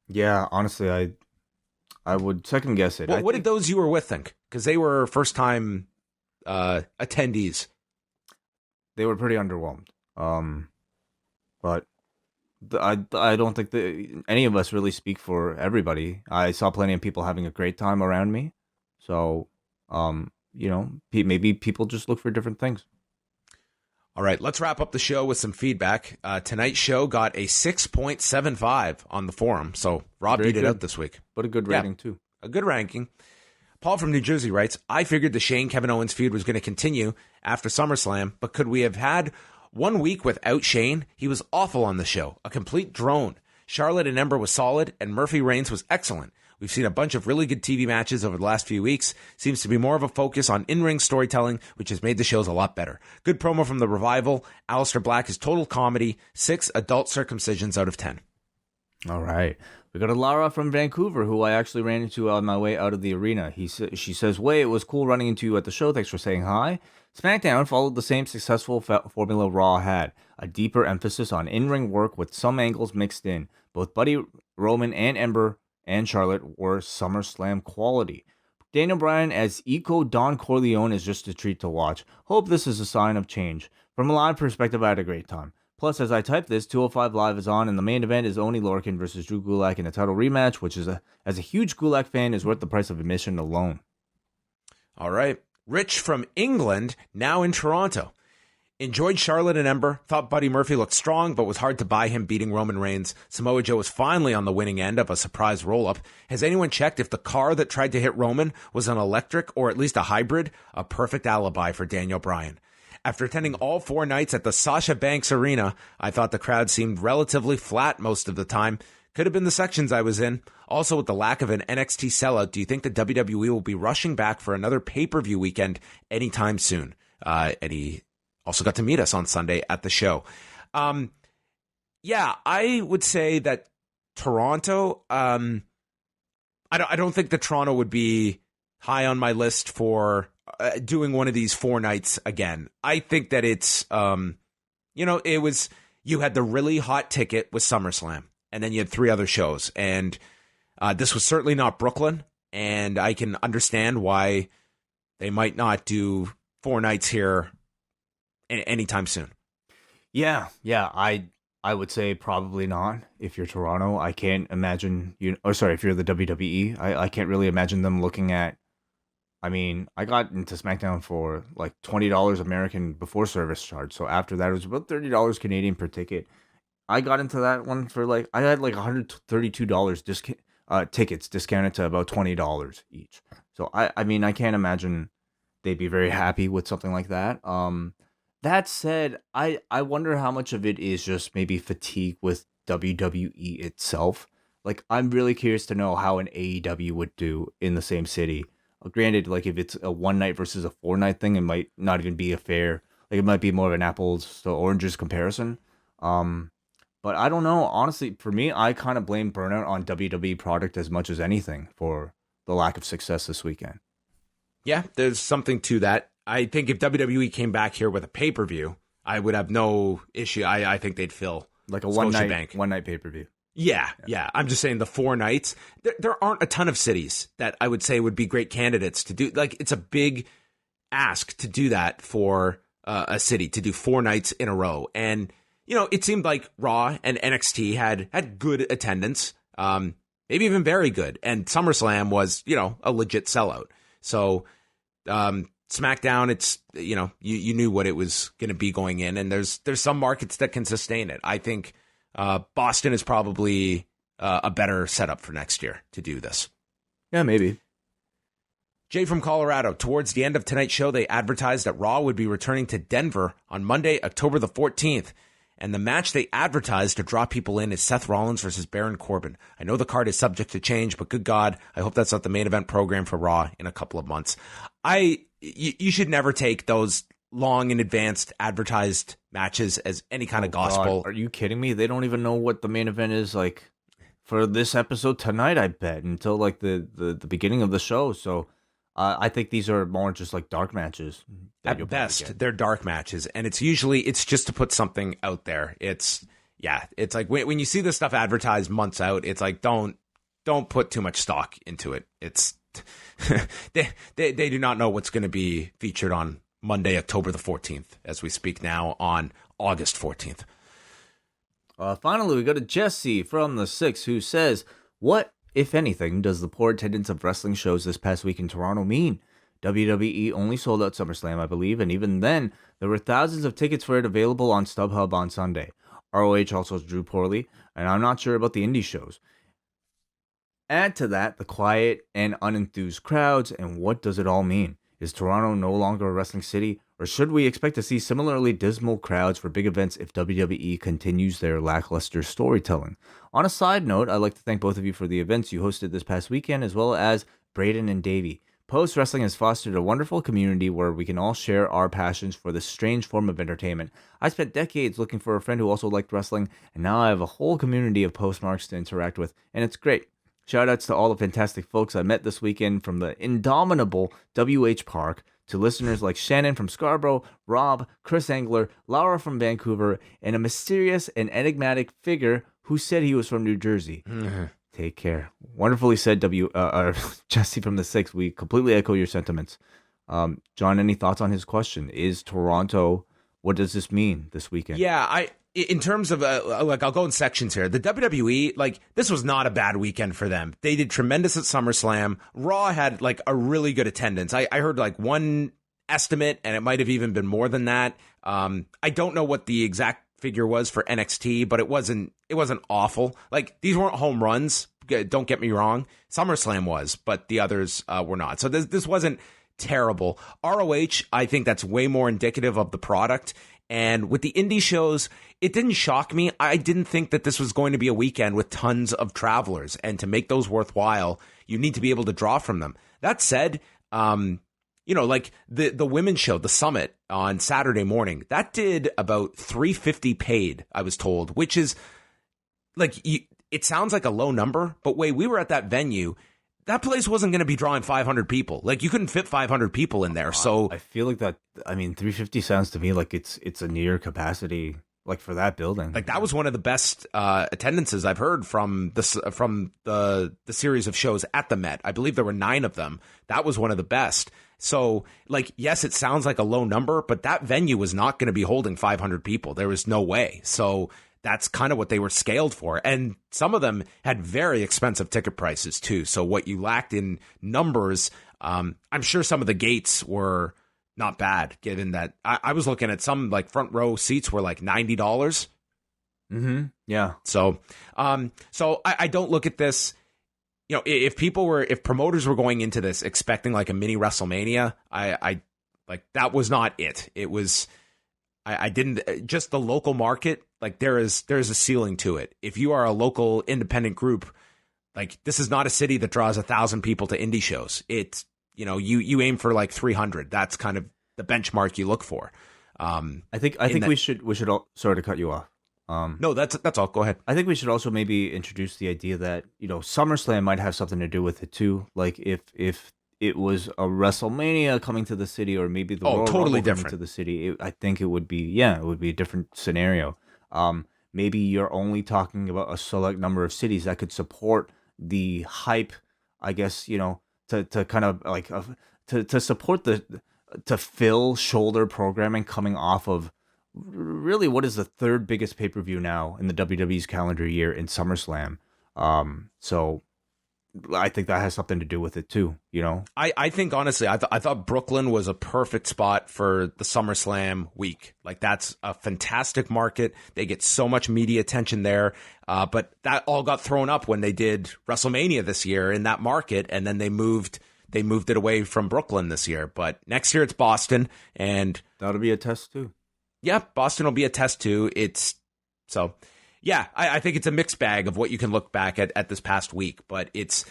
Yeah, honestly, I would second guess it. What did those you were with think? Because they were first time attendees. They were pretty underwhelmed. But I don't think that any of us really speak for everybody. I saw plenty of people having a great time around me. So, maybe people just look for different things. All right, let's wrap up the show with some feedback. Tonight's show got a 6.75 on the forum, so Rob beat it out this week. But a good rating, too. A good ranking. Paul from New Jersey writes, I figured the Shane-Kevin Owens feud was going to continue after SummerSlam, but could we have had 1 week without Shane? He was awful on the show, a complete drone. Charlotte and Ember was solid, and Murphy Reigns was excellent. We've seen a bunch of really good TV matches over the last few weeks. Seems to be more of a focus on in-ring storytelling, which has made the shows a lot better. Good promo from the Revival. Alistair Black is total comedy. 6 adult circumcisions out of 10. All right. We got a Lara from Vancouver, who I actually ran into on my way out of the arena. She says, Way, it was cool running into you at the show. Thanks for saying hi. SmackDown followed the same successful formula Raw had. A deeper emphasis on in-ring work with some angles mixed in. Both Buddy, Roman, and Ember and Charlotte were SummerSlam quality. Daniel Bryan as Eco Don Corleone is just a treat to watch. Hope this is a sign of change. From a live perspective, I had a great time. Plus, as I type this, 205 Live is on, and the main event is Oney Lorcan versus Drew Gulak in a title rematch, which is as a huge Gulak fan is worth the price of admission alone. All right. Rich from England, now in Toronto. Enjoyed Charlotte and Ember. Thought Buddy Murphy looked strong, but was hard to buy him beating Roman Reigns. Samoa Joe was finally on the winning end of a surprise roll-up. Has anyone checked if the car that tried to hit Roman was an electric or at least a hybrid? A perfect alibi for Daniel Bryan. After attending all 4 nights at the Sasha Banks Arena, I thought the crowd seemed relatively flat most of the time. Could have been the sections I was in. Also, with the lack of an NXT sellout, do you think the WWE will be rushing back for another pay-per-view weekend anytime soon? And he also got to meet us on Sunday at the show. Yeah, I would say that Toronto, I don't think that Toronto would be high on my list for doing one of these 4 nights again. I think that it's, you had the really hot ticket with SummerSlam, and then you had 3 other shows. And this was certainly not Brooklyn, and I can understand why they might not do 4 nights here anytime soon. Yeah, I would say probably not. If you're Toronto, I can't imagine if you're the WWE, I can't really imagine them looking at. I mean, I got into SmackDown for like $20 American before service charge. So after that, it was about $30 Canadian per ticket. I got into that one for I had like $132 tickets discounted to about $20 each. So I mean, I can't imagine they'd be very happy with something like that. That said, I wonder how much of it is just maybe fatigue with WWE itself. Like, I'm really curious to know how an AEW would do in the same city. Granted, like, if it's a 1 night versus a 4 night thing, it might not even be a fair, like, it might be more of an apples to oranges comparison. But I don't know. Honestly, for me, I kind of blame burnout on WWE product as much as anything for the lack of success this weekend. Yeah, there's something to that. I think if WWE came back here with a pay-per-view, I would have no issue. I think they'd fill like a one night pay-per-view. Yeah. I'm just saying the 4 nights. There aren't a ton of cities that I would say would be great candidates to do. Like, it's a big ask to do that for a city, to do 4 nights in a row. And, it seemed like Raw and NXT had good attendance, maybe even very good. And SummerSlam was, a legit sellout. So, SmackDown, it's, you knew what it was going to be going in, and there's some markets that can sustain it. I think Boston is probably a better setup for next year to do this. Yeah, maybe. Jay from Colorado, towards the end of tonight's show, they advertised that Raw would be returning to Denver on Monday, October the 14th. And the match they advertised to draw people in is Seth Rollins versus Baron Corbin. I know the card is subject to change, but good God, I hope that's not the main event program for Raw in a couple of months. You should never take those long in advanced advertised matches as any kind of gospel. God, are you kidding me? They don't even know what the main event is like for this episode tonight, I bet, until like the beginning of the show. So I think these are more just like dark matches. At best, they're dark matches, and it's just to put something out there. It's like when you see this stuff advertised months out, it's like don't put too much stock into it. It's they do not know what's going to be featured on Monday, October the 14th, as we speak now on August 14th. Finally, we go to Jesse from the 6, who says, what, if anything, does the poor attendance of wrestling shows this past week in Toronto mean? WWE only sold out SummerSlam, I believe, and even then, there were thousands of tickets for it available on StubHub on Sunday. ROH also drew poorly, and I'm not sure about the indie shows. Add to that the quiet and unenthused crowds, and what does it all mean? Is Toronto no longer a wrestling city, or should we expect to see similarly dismal crowds for big events if WWE continues their lackluster storytelling? On a side note, I'd like to thank both of you for the events you hosted this past weekend, as well as Braden and Davey. Post Wrestling has fostered a wonderful community where we can all share our passions for this strange form of entertainment. I spent decades looking for a friend who also liked wrestling, and now I have a whole community of postmarks to interact with, and it's great. Shoutouts to all the fantastic folks I met this weekend, from the indomitable WH Park to listeners like Shannon from Scarborough, Rob, Chris Angler, Laura from Vancouver, and a mysterious and enigmatic figure who said he was from New Jersey. Take care. Wonderfully said, Jesse from the 6. We completely echo your sentiments. John, any thoughts on his question? Is Toronto, what does this mean this weekend? Yeah, in terms of, I'll go in sections here. The WWE, this was not a bad weekend for them. They did tremendous at SummerSlam. Raw had, a really good attendance. I heard, one estimate, and it might have even been more than that. I don't know what the exact figure was for NXT, but it wasn't awful. These weren't home runs. Don't get me wrong. SummerSlam was, but the others were not. So this wasn't terrible. ROH, I think that's way more indicative of the product. And with the indie shows, it didn't shock me. I didn't think that this was going to be a weekend with tons of travelers. And to make those worthwhile, you need to be able to draw from them. That said, the women's show, The Summit, on Saturday morning, that did about $350 paid, I was told, which is it sounds like a low number, but we were at that venue. That place wasn't going to be drawing 500 people. You couldn't fit 500 people in there. So I feel like that. I mean, 350 sounds to me like it's a near capacity, for that building. That was one of the best attendances I've heard from the series of shows at the Met. I believe there were 9 of them. That was one of the best. So, yes, it sounds like a low number, but that venue was not going to be holding 500 people. There was no way. So that's kind of what they were scaled for. And some of them had very expensive ticket prices too. So what you lacked in numbers, I'm sure some of the gates were not bad, given that I was looking at some front row seats were $90. Mm-hmm. Yeah. So I don't look at this, if promoters were going into this expecting a mini WrestleMania, I that was not it. It was, I didn't, just the local market, there's a ceiling to it. If you are a local independent group, this is not a city that draws 1,000 people to indie shows. It's, you aim for 300. That's kind of the benchmark you look for. I think we should all, sorry to cut you off. No, that's all. Go ahead. I think we should also maybe introduce the idea that, SummerSlam might have something to do with it too. If it was a WrestleMania coming to the city, or maybe the Royal totally Rumble different coming to the city, I think it would be a different scenario. Maybe you're only talking about a select number of cities that could support the hype, I guess, to kind of to support to fill shoulder programming coming off of really what is the third biggest pay-per-view now in the WWE's calendar year in SummerSlam. So I think that has something to do with it too, I think honestly, I thought Brooklyn was a perfect spot for the SummerSlam week. Like, that's a fantastic market. They get so much media attention there. But that all got thrown up when they did WrestleMania this year in that market, and then they moved it away from Brooklyn this year. But next year it's Boston, and that'll be a test too. Yeah, Boston will be a test too. I think it's a mixed bag of what you can look back at this past week, but it's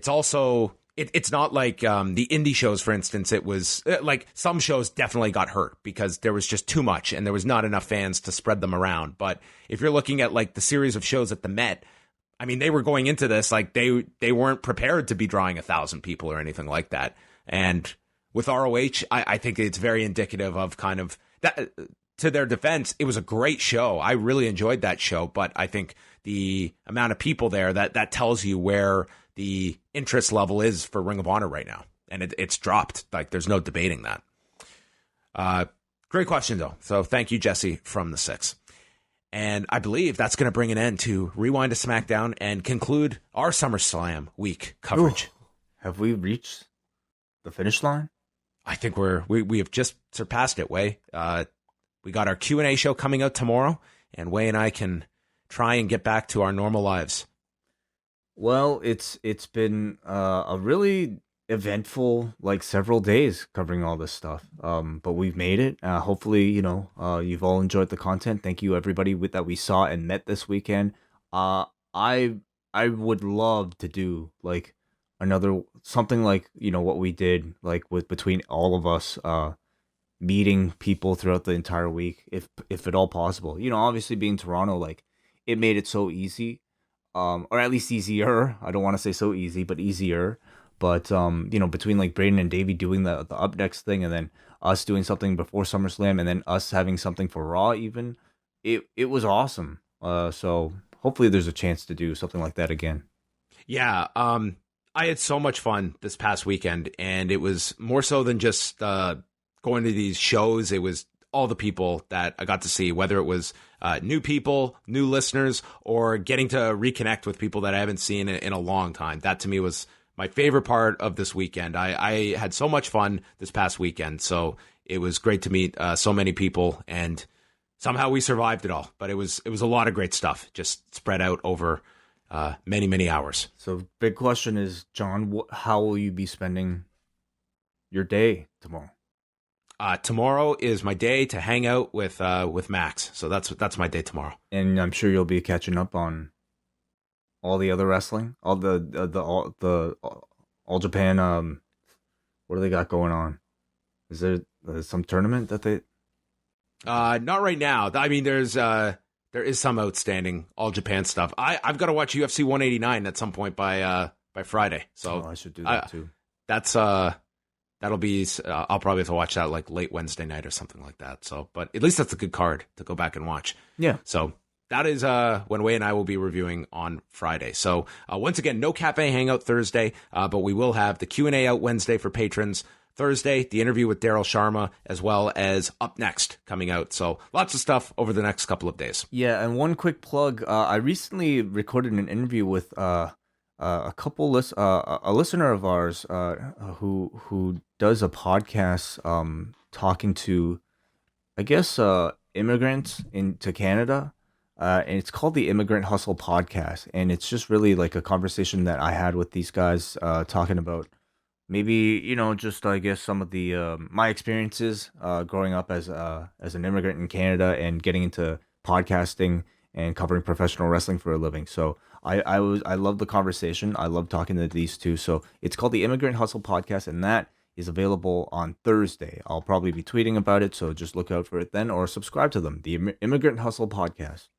also it's not like the indie shows, for instance. It was like some shows definitely got hurt because there was just too much and there was not enough fans to spread them around. But if you're looking at like the series of shows at the Met, I mean, they were going into this like they weren't prepared to be drawing 1,000 people or anything like that. And with ROH, I think it's very indicative of kind of that. To their defense, it was a great show. I really enjoyed that show, but I think the amount of people there, that tells you where the interest level is for Ring of Honor right now. And it's dropped. Like, there's no debating that. Great question, though. So thank you, Jesse, from the 6. And I believe that's going to bring an end to Rewind to SmackDown and conclude our SummerSlam week coverage. Ooh, have we reached the finish line? I think we have just surpassed it, Wai. We got our Q&A show coming out tomorrow, and Wai and I can try and get back to our normal lives. Well, it's been a really eventful, like, several days covering all this stuff. But we've made it. Hopefully, you've all enjoyed the content. Thank you, everybody that we saw and met this weekend. I would love to do like another something like what we did like between all of us. Meeting people throughout the entire week, if at all possible. Obviously being Toronto, like, it made it so easy, or at least easier. I don't want to say so easy, but easier. But between like Braden and Davey doing the Up Next thing, and then us doing something before SummerSlam, and then us having something for Raw, even it was awesome. So hopefully there's a chance to do something like that again. Yeah, I had so much fun this past weekend, and it was more so than just going to these shows. It was all the people that I got to see, whether it was new people, new listeners, or getting to reconnect with people that I haven't seen in a long time. That to me was my favorite part of this weekend. I had so much fun this past weekend, so it was great to meet so many people, and somehow we survived it all. But it was a lot of great stuff, just spread out over many, many hours. So big question is, John, how will you be spending your day tomorrow? Tomorrow is my day to hang out with Max. So that's my day tomorrow. And I'm sure you'll be catching up on all the other wrestling, all the All Japan. What do they got going on? Is there some tournament that they? Not right now. I mean, there is some outstanding All Japan stuff. I've got to watch UFC 189 at some point by Friday. So I should do that too. That's That'll be, I'll probably have to watch that like late Wednesday night or something like that. So, but at least that's a good card to go back and watch. Yeah. So that is when Wai and I will be reviewing on Friday. So once again, no Cafe Hangout Thursday, but we will have the Q&A out Wednesday for patrons. Thursday, the interview with Daryl Sharma, as well as Up Next coming out. So lots of stuff over the next couple of days. Yeah, and one quick plug. I recently recorded an interview with a listener of ours who does a podcast talking to, I guess, immigrants into Canada, and it's called the Immigrant Hustle Podcast, and it's just really like a conversation that I had with these guys talking about maybe just I guess some of the my experiences growing up as an immigrant in Canada and getting into podcasting and covering professional wrestling for a living. So I love the conversation. I love talking to these two. So it's called the Immigrant Hustle Podcast, and that is available on Thursday. I'll probably be tweeting about it, so just look out for it then, or subscribe to them. The Immigrant Hustle Podcast.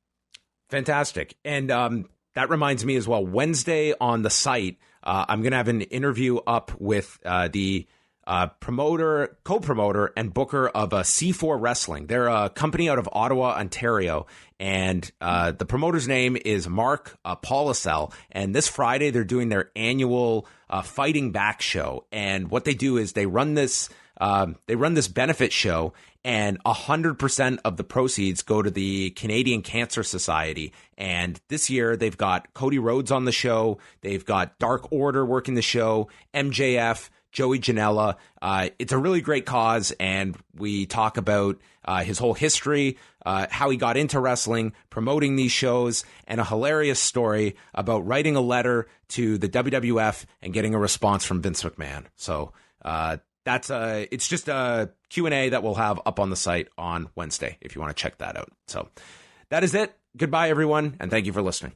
Fantastic. And that reminds me as well, Wednesday on the site, I'm going to have an interview up with the co-promoter and booker of C4 Wrestling. They're a company out of Ottawa, Ontario, and the promoter's name is Mark Paulicel. And this Friday, they're doing their annual Fighting Back show. And what they do is they run this they run this benefit show, and 100% of the proceeds go to the Canadian Cancer Society. And this year they've got Cody Rhodes on the show. They've got Dark Order working the show, MJF, Joey Janela. It's a really great cause, and we talk about his whole history, how he got into wrestling, promoting these shows, and a hilarious story about writing a letter to the WWF and getting a response from Vince McMahon. So it's just a Q&A that we'll have up on the site on Wednesday if you want to check that out. So that is it. Goodbye, everyone, and thank you for listening.